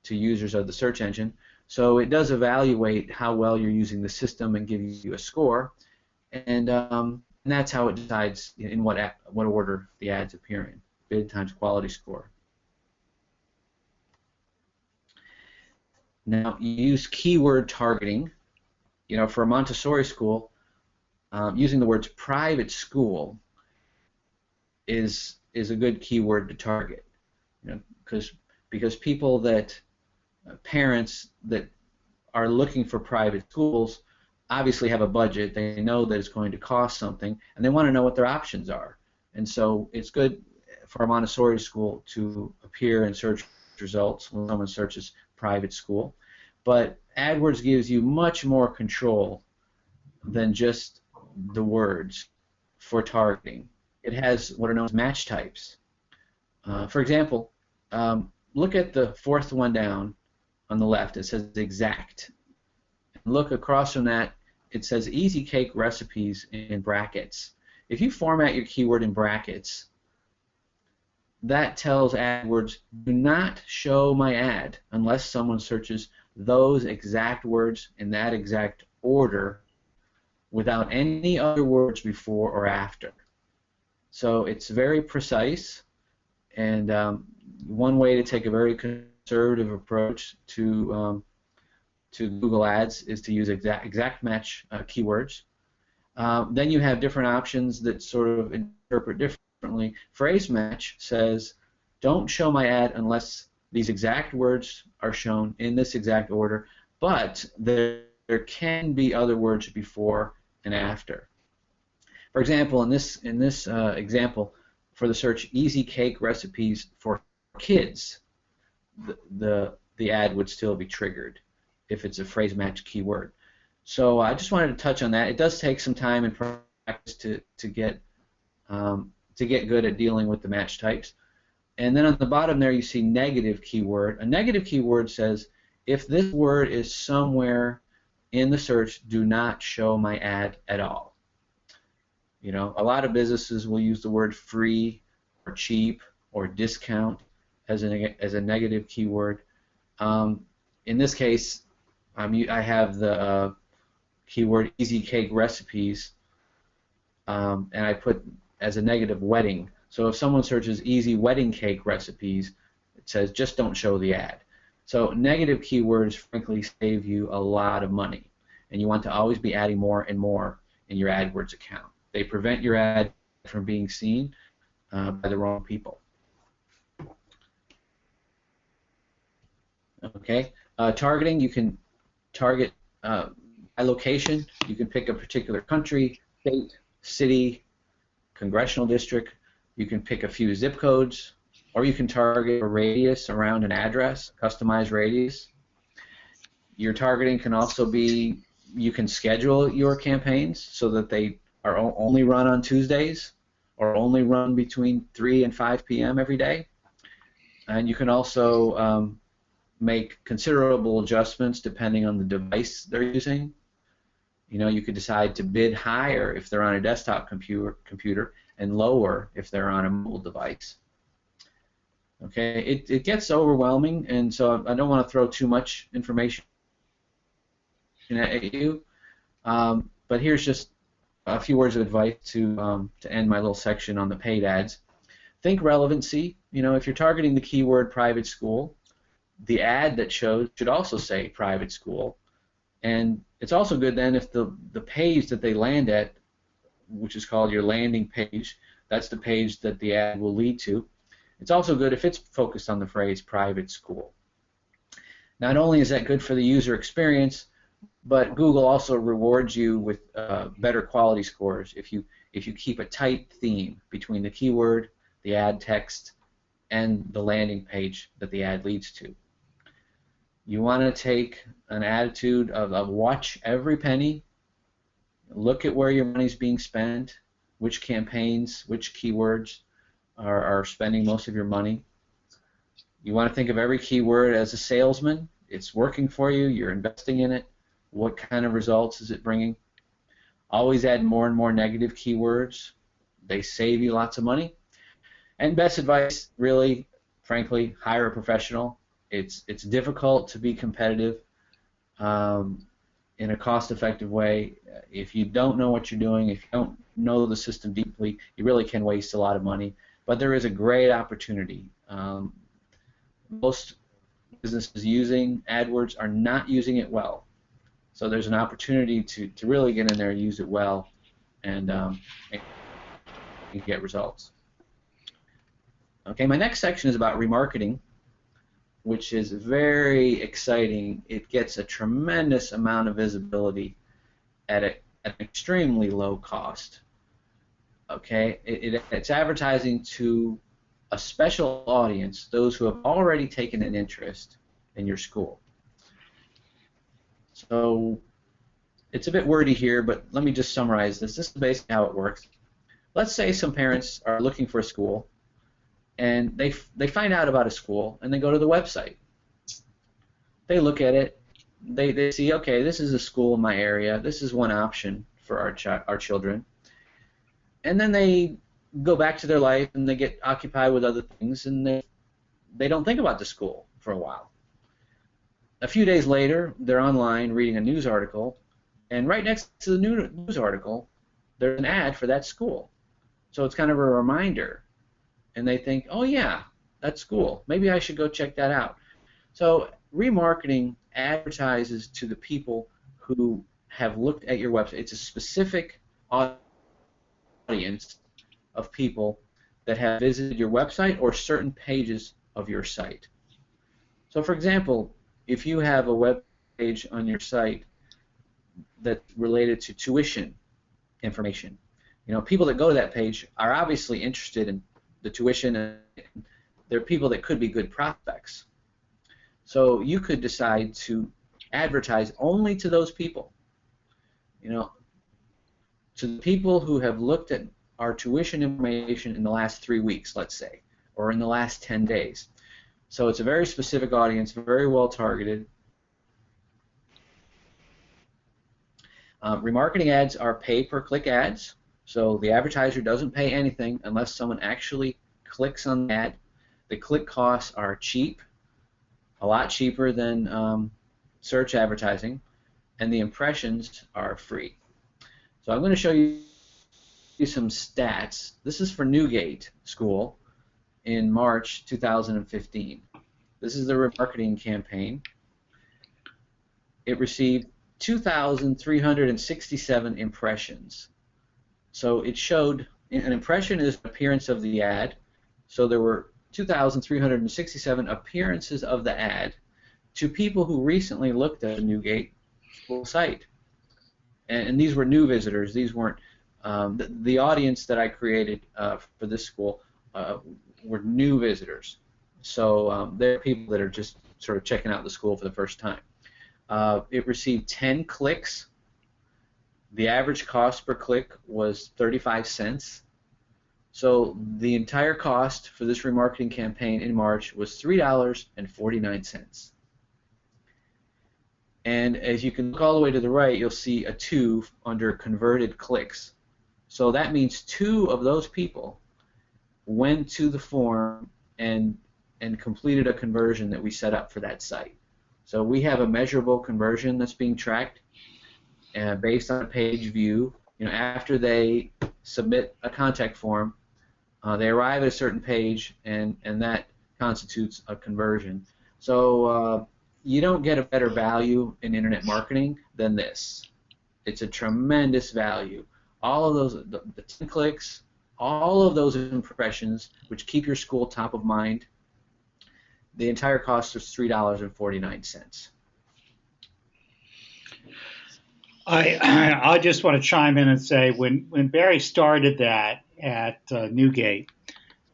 to users of the search engine. So it does evaluate how well you're using the system and give you a score, and that's how it decides in what order the ads appear in. Bid times quality score. Now, you use keyword targeting. For a Montessori school, using the words private school is a good keyword to target. Because parents that are looking for private schools obviously have a budget. They know that it's going to cost something, and they want to know what their options are. And so it's good for a Montessori school to appear in search results when someone searches private school. But AdWords gives you much more control than just the words for targeting. It has what are known as match types. For example, look at the fourth one down on the left. It says exact. Look across from that. It says easy cake recipes in brackets. If you format your keyword in brackets, that tells AdWords, do not show my ad unless someone searches those exact words in that exact order without any other words before or after. So it's very precise, and one way to take a very conservative approach to Google Ads is to use exact match keywords. Then you have different options that sort of interpret differently. Phrase match says, don't show my ad unless these exact words are shown in this exact order, but there can be other words before and after. For example, in this example, for the search easy cake recipes for kids, the ad would still be triggered if it's a phrase match keyword. So I just wanted to touch on that. It does take some time and practice to get good at dealing with the match types. And then on the bottom there you see negative keyword. A negative keyword says, if this word is somewhere in the search, do not show my ad at all. You know, a lot of businesses will use the word free or cheap or discount as a negative keyword. In this case, I have the keyword easy cake recipes, and I put as a negative wedding. So if someone searches easy wedding cake recipes, it says just don't show the ad. So negative keywords, frankly, save you a lot of money, and you want to always be adding more and more in your AdWords account. They prevent your ad from being seen by the wrong people. Okay, targeting, you can target by location. You can pick a particular country, state, city, congressional district. You can pick a few zip codes, or you can target a radius around an address, customized radius. Your targeting can also be, you can schedule your campaigns so that they are only run on Tuesdays or only run between 3 and 5 p.m. every day. And you can also make considerable adjustments depending on the device they're using. You know, you could decide to bid higher if they're on a desktop computer and lower if they're on a mobile device. Okay, it gets overwhelming, and so I don't want to throw too much information at you. But here's just a few words of advice to end my little section on the paid ads. Think relevancy. You know, if you're targeting the keyword private school, the ad that shows should also say private school. And it's also good then if the page that they land at, which is called your landing page, that's the page that the ad will lead to. It's also good if it's focused on the phrase private school. Not only is that good for the user experience, but Google also rewards you with better quality scores if you keep a tight theme between the keyword, the ad text, and the landing page that the ad leads to. You want to take an attitude of watch every penny, look at where your money's being spent, which campaigns, which keywords are spending most of your money. You want to think of every keyword as a salesman. It's working for you, you're investing in it. What kind of results is it bringing? Always add more and more negative keywords. They save you lots of money. And best advice, really, frankly, hire a professional. It's difficult to be competitive in a cost-effective way. If you don't know what you're doing, if you don't know the system deeply, you really can waste a lot of money. But there is a great opportunity. Most businesses using AdWords are not using it well. So there's an opportunity to really get in there and use it well and get results. Okay, my next section is about remarketing, which is very exciting. It gets a tremendous amount of visibility at an extremely low cost. Okay, it's advertising to a special audience, those who have already taken an interest in your school. So it's a bit wordy here, but let me just summarize this. This is basically how it works. Let's say some parents are looking for a school, and they find out about a school, and they go to the website. They look at it. They see, okay, this is a school in my area. This is one option for our children. And then they go back to their life, and they get occupied with other things, and they don't think about the school for a while. A few days later, they're online reading a news article, and right next to the news article, there's an ad for that school. So it's kind of a reminder, and they think, oh yeah, that's school. Maybe I should go check that out. So remarketing advertises to the people who have looked at your website. It's a specific audience of people that have visited your website or certain pages of your site. So for example, if you have a web page on your site that's related to tuition information, people that go to that page are obviously interested in the tuition, and they're people that could be good prospects. So you could decide to advertise only to those people, to the people who have looked at our tuition information in the last 3 weeks, let's say, or in the last 10 days. So it's a very specific audience, very well targeted. Remarketing ads are pay-per-click ads, so the advertiser doesn't pay anything unless someone actually clicks on the ad. The click costs are cheap, a lot cheaper than search advertising, and the impressions are free. So I'm going to show you some stats. This is for NewGate School in March 2015. This is the remarketing campaign. It received 2,367 impressions. So it showed, an impression is an appearance of the ad, so there were 2,367 appearances of the ad to people who recently looked at the NewGate School site. And these were new visitors. These weren't, the audience that I created for this school were new visitors. So they're people that are just sort of checking out the school for the first time. It received 10 clicks. The average cost per click was 35 cents. So the entire cost for this remarketing campaign in March was $3.49. And as you can look all the way to the right, you'll see a 2 under converted clicks. So that means 2 of those people went to the form and completed a conversion that we set up for that site. So we have a measurable conversion that's being tracked based on a page view. After they submit a contact form, they arrive at a certain page, and that constitutes a conversion. So you don't get a better value in internet marketing than this. It's a tremendous value. All of those, the 10 clicks, all of those impressions, which keep your school top of mind, the entire cost was $3.49. I just want to chime in and say when Barry started that at NewGate,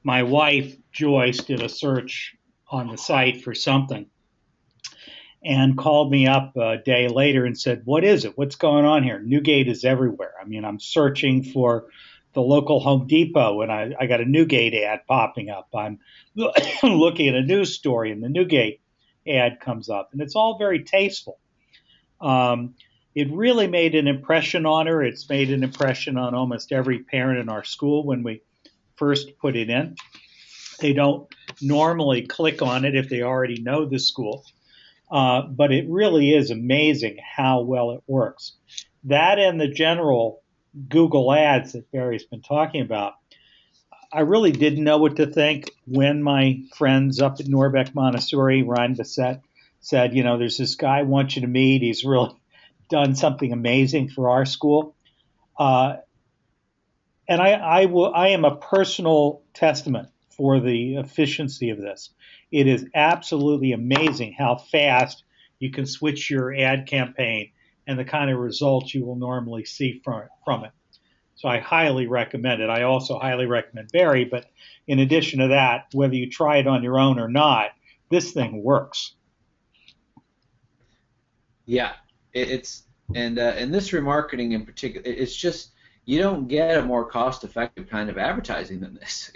my wife Joyce did a search on the site for something and called me up a day later and said, "What is it? What's going on here? NewGate is everywhere. I mean, I'm searching for the local Home Depot, and I got a NewGate ad popping up. I'm looking at a news story, and the NewGate ad comes up, and it's all very tasteful." It really made an impression on her. It's made an impression on almost every parent in our school when we first put it in. They don't normally click on it if they already know the school, but it really is amazing how well it works. That and the general Google ads that Barry's been talking about, I really didn't know what to think when my friends up at Norbeck Montessori, Ryan Bassett, said, there's this guy I want you to meet. He's really done something amazing for our school. And I am a personal testament for the efficiency of this. It is absolutely amazing how fast you can switch your ad campaign and the kind of results you will normally see from it. So I highly recommend it. I also highly recommend Barry, but in addition to that, whether you try it on your own or not, this thing works. Yeah, it's and this remarketing in particular, it's just you don't get a more cost-effective kind of advertising than this.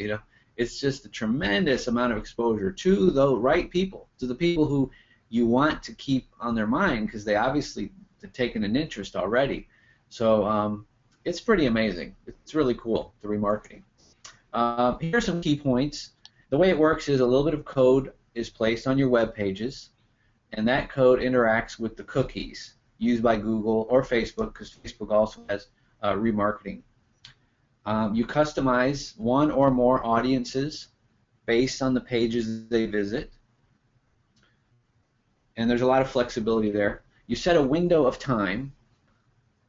It's just a tremendous amount of exposure to the right people, to the people who you want to keep on their mind because they obviously have taken an interest already. So it's pretty amazing. It's really cool, the remarketing. Here are some key points. The way it works is a little bit of code is placed on your web pages, and that code interacts with the cookies used by Google or Facebook, because Facebook also has remarketing. You customize one or more audiences based on the pages they visit, and there's a lot of flexibility there. You set a window of time,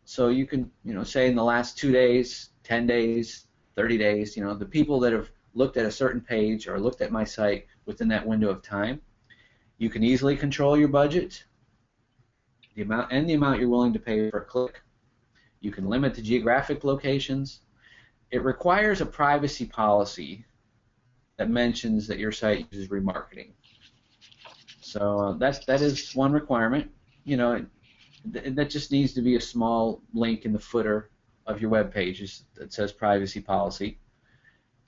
so you can, say in the last 2 days, 10 days, 30 days, the people that have looked at a certain page or looked at my site within that window of time. You can easily control your budget, the amount you're willing to pay per click. You can limit the geographic locations. It requires a privacy policy that mentions that your site uses remarketing. So that is one requirement. That just needs to be a small link in the footer of your web page that says privacy policy.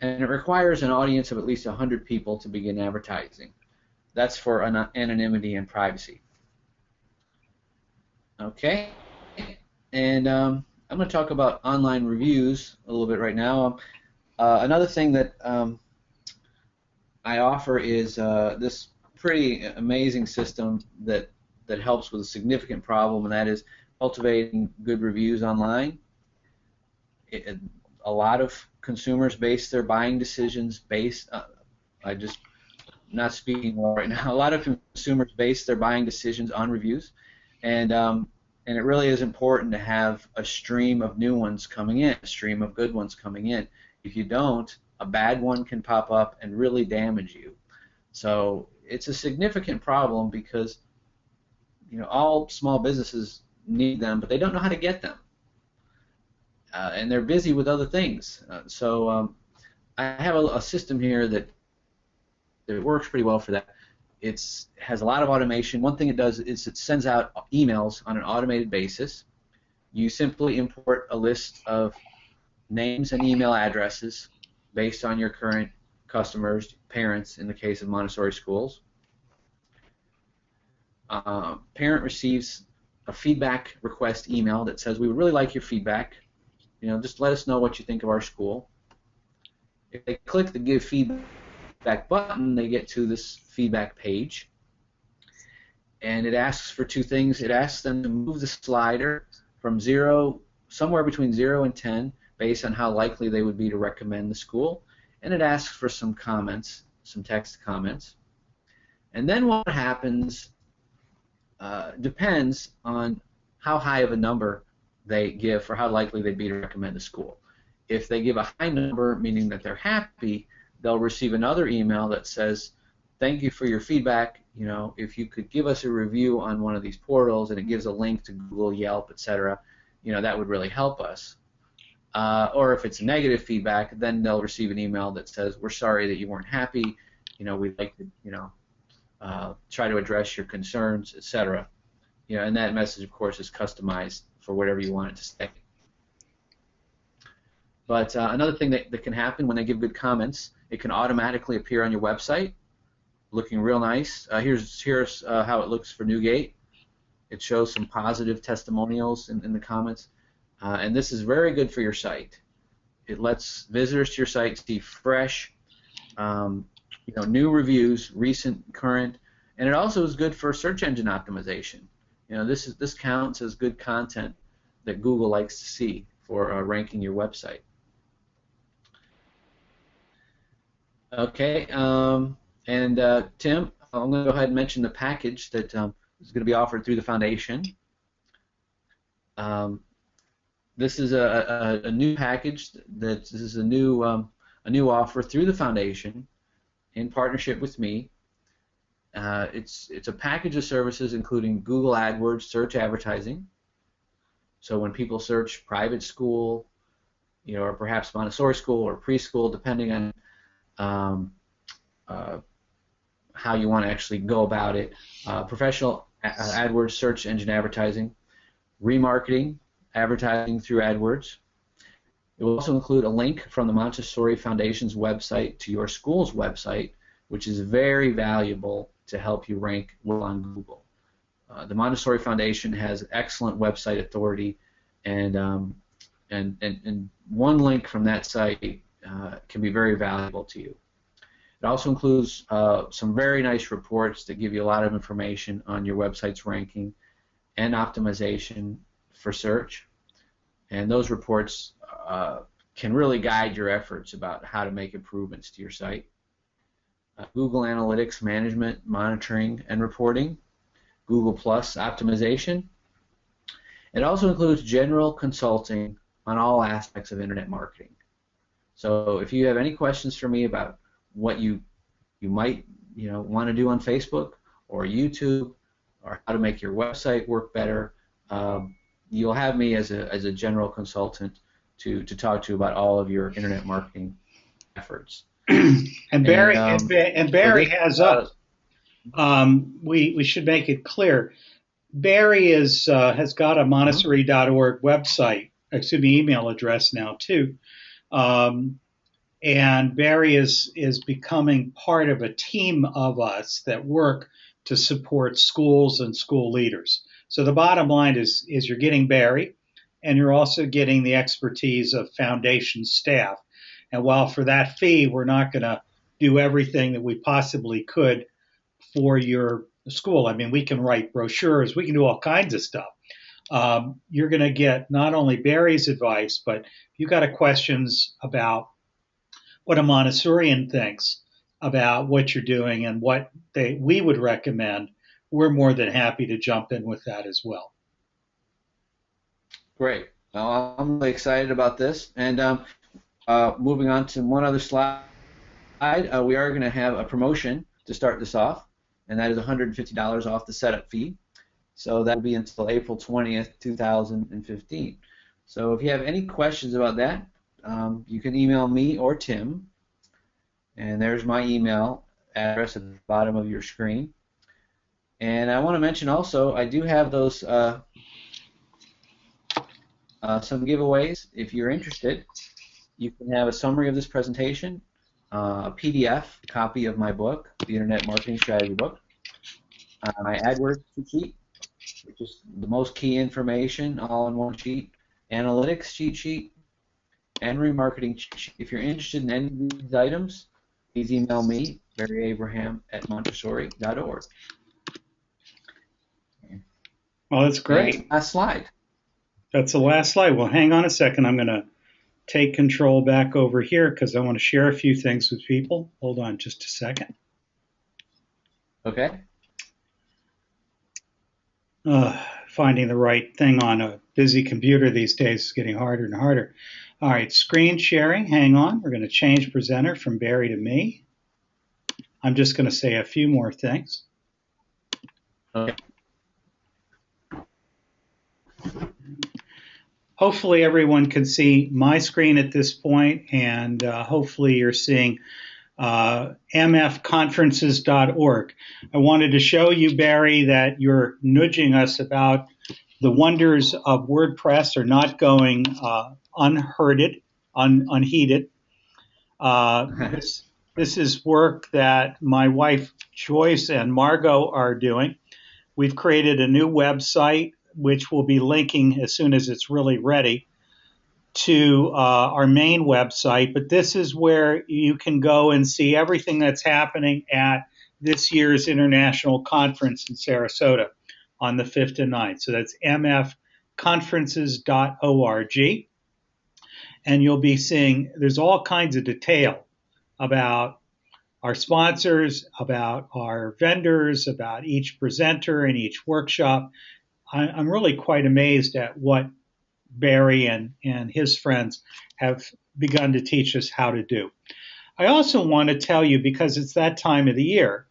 And it requires an audience of at least 100 people to begin advertising. That's for anonymity and privacy. Okay, and I'm going to talk about online reviews a little bit right now. Another thing that I offer is this pretty amazing system that helps with a significant problem, and that is cultivating good reviews online. A lot of consumers base their buying decisions based on, not speaking well right now. A lot of consumers base their buying decisions on reviews, and it really is important to have a stream of new ones coming in, a stream of good ones coming in. If you don't, a bad one can pop up and really damage you. So it's a significant problem because all small businesses need them, but they don't know how to get them, and they're busy with other things. So I have a system here that works pretty well for that. It has a lot of automation. One thing it does is it sends out emails on an automated basis. You simply import a list of names and email addresses based on your current customers, parents in the case of Montessori schools. Parent receives a feedback request email that says, we would really like your feedback. Just let us know what you think of our school. If they click the give feedback button, they get to this feedback page, and it asks for two things. It asks them to move the slider from somewhere between 0 and 10 based on how likely they would be to recommend the school, and it asks for some comments, some text comments. And then what happens depends on how high of a number they give for how likely they'd be to recommend the school. If they give a high number, meaning that they're happy, they'll receive another email that says, thank you for your feedback. If you could give us a review on one of these portals, and it gives a link to Google, Yelp, etc., that would really help us. Or if it's negative feedback, then they'll receive an email that says, we're sorry that you weren't happy. We'd like to, try to address your concerns, etc. And that message, of course, is customized for whatever you want it to say. But another thing that can happen when they give good comments, it can automatically appear on your website, looking real nice. Here's how it looks for NewGate. It shows some positive testimonials in the comments, and this is very good for your site. It lets visitors to your site see fresh, new reviews, recent, current, and it also is good for search engine optimization. This counts as good content that Google likes to see for ranking your website. Okay, and Tim, I'm going to go ahead and mention the package that is going to be offered through the foundation. This is a new package. This is a new offer through the foundation in partnership with me. It's a package of services including Google AdWords search advertising. So when people search private school, or perhaps Montessori school or preschool, depending on how you want to actually go about it. Professional AdWords search engine advertising, remarketing, advertising through AdWords. It will also include a link from the Montessori Foundation's website to your school's website, which is very valuable to help you rank well on Google. The Montessori Foundation has excellent website authority, and one link from that site can be very valuable to you. It also includes some very nice reports that give you a lot of information on your website's ranking and optimization for search. And those reports can really guide your efforts about how to make improvements to your site. Google Analytics management, monitoring, and reporting. Google Plus optimization. It also includes general consulting on all aspects of internet marketing. So if you have any questions for me about what you might want to do on Facebook or YouTube, or how to make your website work better, you'll have me as a general consultant to talk to you about all of your internet marketing efforts. And Barry has us. We should make it clear. Barry has got a Montessori.org website, email address now too. And Barry is becoming part of a team of us that work to support schools and school leaders. So the bottom line is you're getting Barry, and you're also getting the expertise of foundation staff. And while for that fee, we're not going to do everything that we possibly could for your school. I mean, we can write brochures, we can do all kinds of stuff. You're going to get not only Barry's advice, but if you've got questions about what a Montessorian thinks about what you're doing and what we would recommend, we're more than happy to jump in with that as well. Great. Well, I'm really excited about this. And moving on to one other slide, we are going to have a promotion to start this off, and that is $150 off the setup fee. So that will be until April 20th, 2015. So if you have any questions about that, you can email me or Tim, and there's my email address at the bottom of your screen. And I want to mention also, I do have those some giveaways. If you're interested, you can have a summary of this presentation, a PDF copy of my book, the Internet Marketing Strategy book, my AdWords cheat sheet, which is the most key information all in one sheet, analytics cheat sheet, and remarketing cheat sheet. If you're interested in any of these items, please email me, barryabraham@montessori.org. Well, that's great. And last slide. That's the last slide. Well, hang on a second. I'm going to take control back over here because I want to share a few things with people. Hold on just a second. Okay. Finding the right thing on a busy computer these days is getting harder and harder. All right, screen sharing. Hang on. We're going to change presenter from Barry to me. I'm just going to say a few more things. Okay. Hopefully everyone can see my screen at this point, and hopefully you're seeing mfconferences.org. I wanted to show you, Barry, that you're nudging us about the wonders of WordPress are not going unheeded. This is work that my wife Joyce and Margot are doing. We've created a new website, which we'll be linking as soon as it's really ready, to our main website. But this is where you can go and see everything that's happening at this year's international conference in Sarasota on the 5th and 9th. So that's mfconferences.org. And you'll be seeing there's all kinds of detail about our sponsors, about our vendors, about each presenter and each workshop. I'm really quite amazed at what Barry and his friends have begun to teach us how to do. I also want to tell you, because it's that time of the year,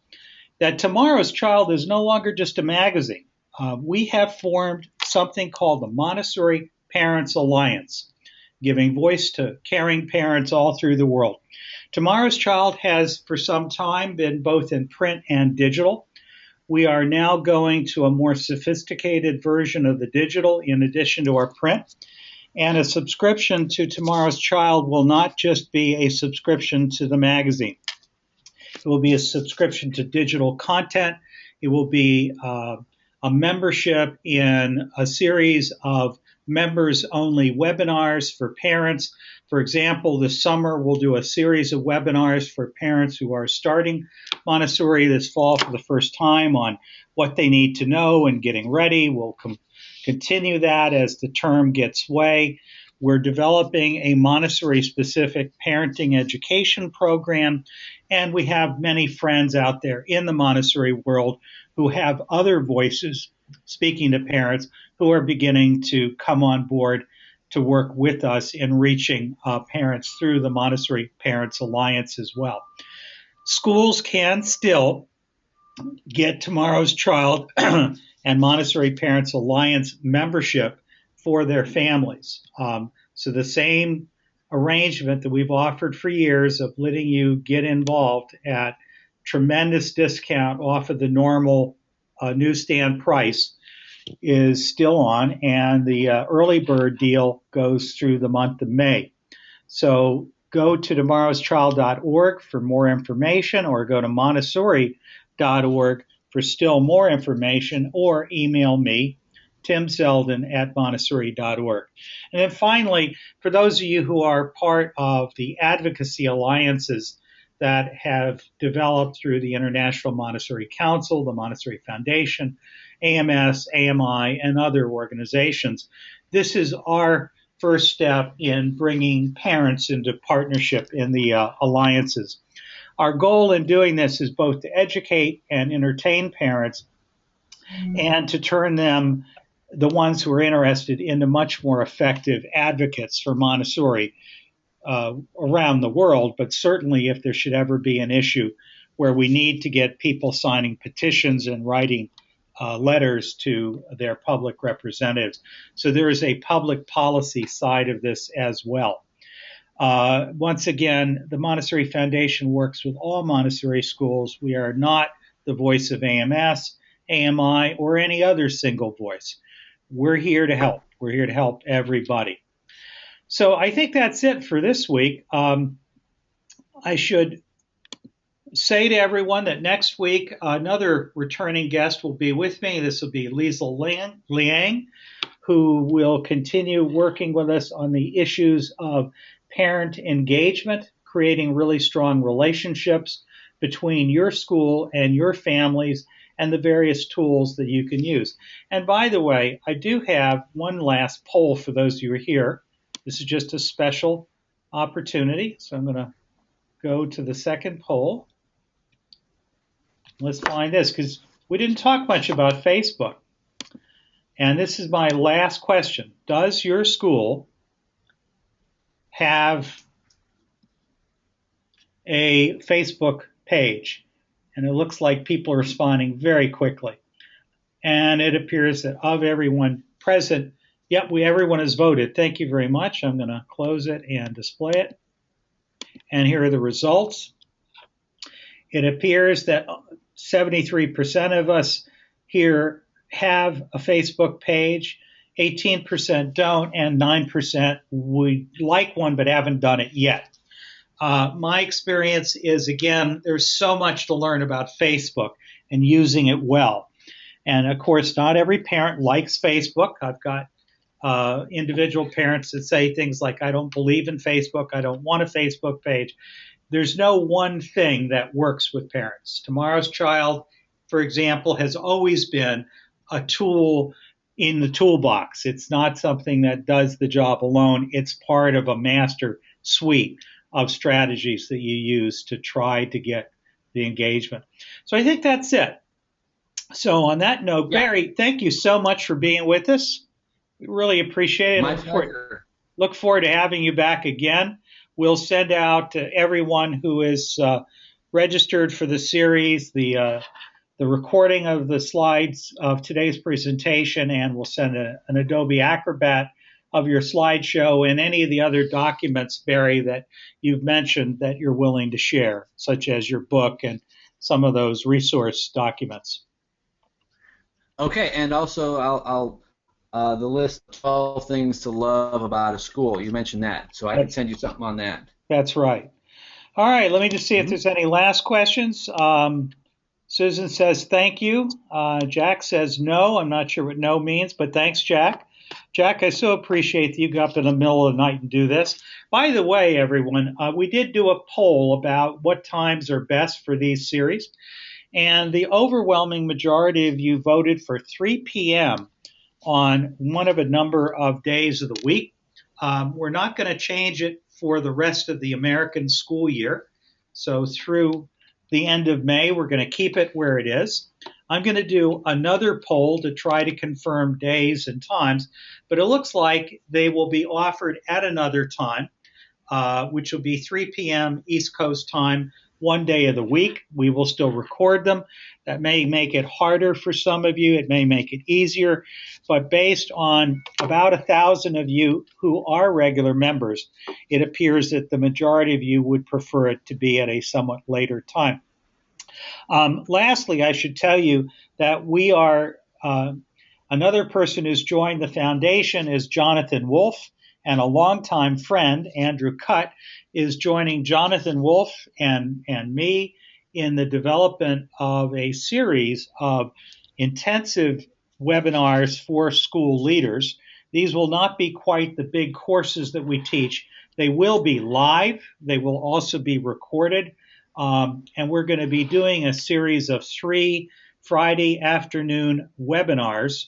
that Tomorrow's Child is no longer just a magazine. We have formed something called the Montessori Parents Alliance. giving voice to caring parents all through the world. Tomorrow's Child has for some time been both in print and digital. We are now going to a more sophisticated version of the digital in addition to our print. And a subscription to Tomorrow's Child will not just be a subscription to the magazine. It will be a subscription to digital content. It will be a membership in a series of members-only webinars for parents. For example, this summer we'll do a series of webinars for parents who are starting Montessori this fall for the first time on what they need to know and getting ready. We'll continue that as the term gets way. We're developing a Montessori-specific parenting education program, and we have many friends out there in the Montessori world who have other voices speaking to parents who are beginning to come on board to work with us in reaching parents through the Montessori Parents Alliance as well. Schools can still get Tomorrow's Child and Montessori Parents Alliance membership for their families. So the same arrangement that we've offered for years of letting you get involved at tremendous discount off of the normal newsstand price is still on, and the early bird deal goes through the month of May. So go to tomorrowschild.org for more information, or go to montessori.org for still more information, or email me, Tim Selden at Montessori.org. And then finally, for those of you who are part of the advocacy alliances that have developed through the International Montessori Council, the Montessori Foundation, AMS, AMI, and other organizations, this is our first step in bringing parents into partnership in the alliances. Our goal in doing this is both to educate and entertain parents and to turn them, the ones who are interested, into much more effective advocates for Montessori around the world. But certainly if there should ever be an issue where we need to get people signing petitions and writing letters to their public representatives. So there is a public policy side of this as well. Once again, the Montessori Foundation works with all Montessori schools. We are not the voice of AMS, AMI, or any other single voice. We're here to help. We're here to help everybody. So I think that's it for this week. I should say to everyone that next week another returning guest will be with me. This will be Liesl Liang, who will continue working with us on the issues of parent engagement, creating really strong relationships between your school and your families, and the various tools that you can use. And by the way, I do have one last poll for those of you who are here. This is just a special opportunity. So I'm going to go to the second poll. Let's find this, because we didn't talk much about Facebook. And this is my last question. Does your school have a Facebook page? And it looks like people are responding very quickly. And it appears that of everyone present, yep, everyone has voted. Thank you very much. I'm going to close it and display it. And here are the results. It appears that 73% of us here have a Facebook page, 18% don't, and 9% would like one but haven't done it yet. My experience is, again, there's so much to learn about Facebook and using it well. And of course, not every parent likes Facebook. I've got individual parents that say things like, I don't believe in Facebook, I don't want a Facebook page. There's no one thing that works with parents. Tomorrow's Child, for example, has always been a tool in the toolbox. It's not something that does the job alone. It's part of a master suite of strategies that you use to try to get the engagement. So I think that's it. So on that note, Barry, thank you so much for being with us. We really appreciate it. My pleasure. Look forward to having you back again. We'll send out to everyone who is registered for the series the recording of the slides of today's presentation, and we'll send an Adobe Acrobat of your slideshow and any of the other documents, Barry, that you've mentioned that you're willing to share, such as your book and some of those resource documents. Okay, and also I'll the list of 12 things to love about a school. You mentioned that, so I can send you something on that. That's right. All right, let me just see if there's any last questions. Susan says thank you. Jack says no. I'm not sure what no means, but thanks, Jack. Jack, I so appreciate that you got up in the middle of the night and do this. By the way, everyone, we did do a poll about what times are best for these series, and the overwhelming majority of you voted for 3 p.m. on one of a number of days of the week. We're not going to change it for the rest of the American school year. So through the end of May, we're going to keep it where it is. I'm going to do another poll to try to confirm days and times, but it looks like they will be offered at another time, which will be 3 p.m. East Coast time, one day of the week. We will still record them. That may make it harder for some of you. It may make it easier. But based on about 1,000 of you who are regular members, it appears that the majority of you would prefer it to be at a somewhat later time. Lastly, I should tell you that we are, another person who's joined the foundation is Jonathan Wolf, and a longtime friend, Andrew Cutt, is joining Jonathan Wolf and me in the development of a series of intensive webinars for school leaders. These will not be quite the big courses that we teach. They will be live. They will also be recorded. And we're going to be doing a series of 3 Friday afternoon webinars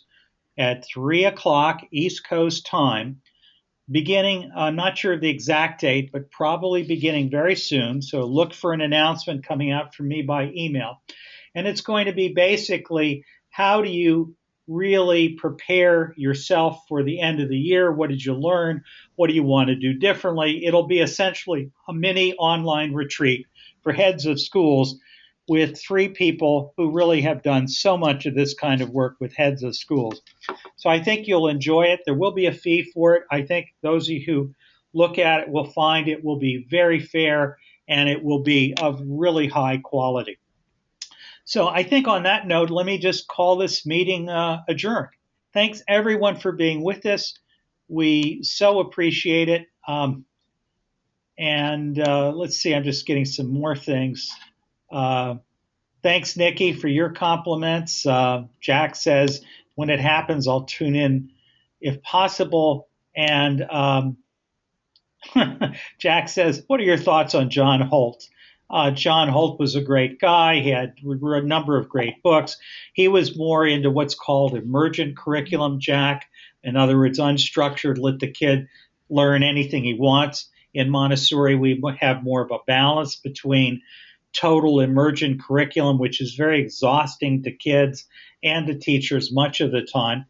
at 3 o'clock East Coast time, beginning, not sure of the exact date, but probably beginning very soon. So look for an announcement coming out from me by email. And it's going to be basically, how do you really prepare yourself for the end of the year? What did you learn? What do you want to do differently? It'll be essentially a mini online retreat for heads of schools with 3 people who really have done so much of this kind of work with heads of schools. So I think you'll enjoy it. There will be a fee for it. I think those of you who look at it will find it will be very fair and it will be of really high quality. So I think on that note, let me just call this meeting adjourned. Thanks everyone for being with us. We so appreciate it. Let's see, I'm just getting some more things. Thanks, Nikki, for your compliments. Jack says, when it happens, I'll tune in if possible. And Jack says, what are your thoughts on John Holt? John Holt was a great guy. He had a number of great books. He was more into what's called emergent curriculum, Jack. In other words, unstructured, let the kid learn anything he wants. In Montessori, we have more of a balance between total emergent curriculum, which is very exhausting to kids and to teachers much of the time.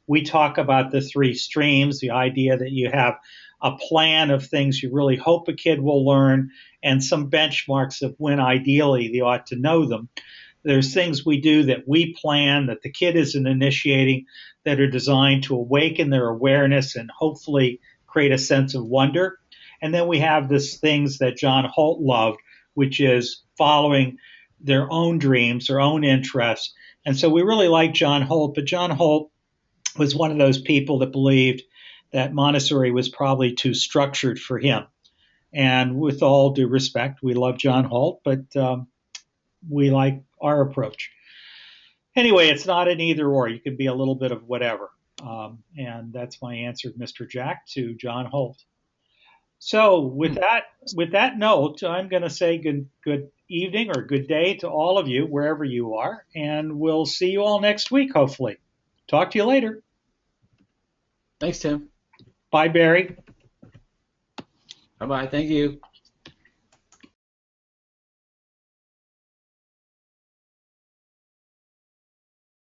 We talk about the 3 streams, the idea that you have a plan of things you really hope a kid will learn and some benchmarks of when ideally they ought to know them. There's things we do that we plan that the kid isn't initiating that are designed to awaken their awareness and hopefully create a sense of wonder. And then we have these things that John Holt loved, which is following their own dreams, their own interests. And so we really like John Holt, but John Holt was one of those people that believed that Montessori was probably too structured for him. And with all due respect, we love John Holt, but we like our approach. Anyway, it's not an either or. You can be a little bit of whatever. And that's my answer, Mr. Jack, to John Holt. So with that note, I'm going to say good evening or good day to all of you, wherever you are, and we'll see you all next week, hopefully. Talk to you later. Thanks, Tim. Bye, Barry. Bye-bye. Thank you.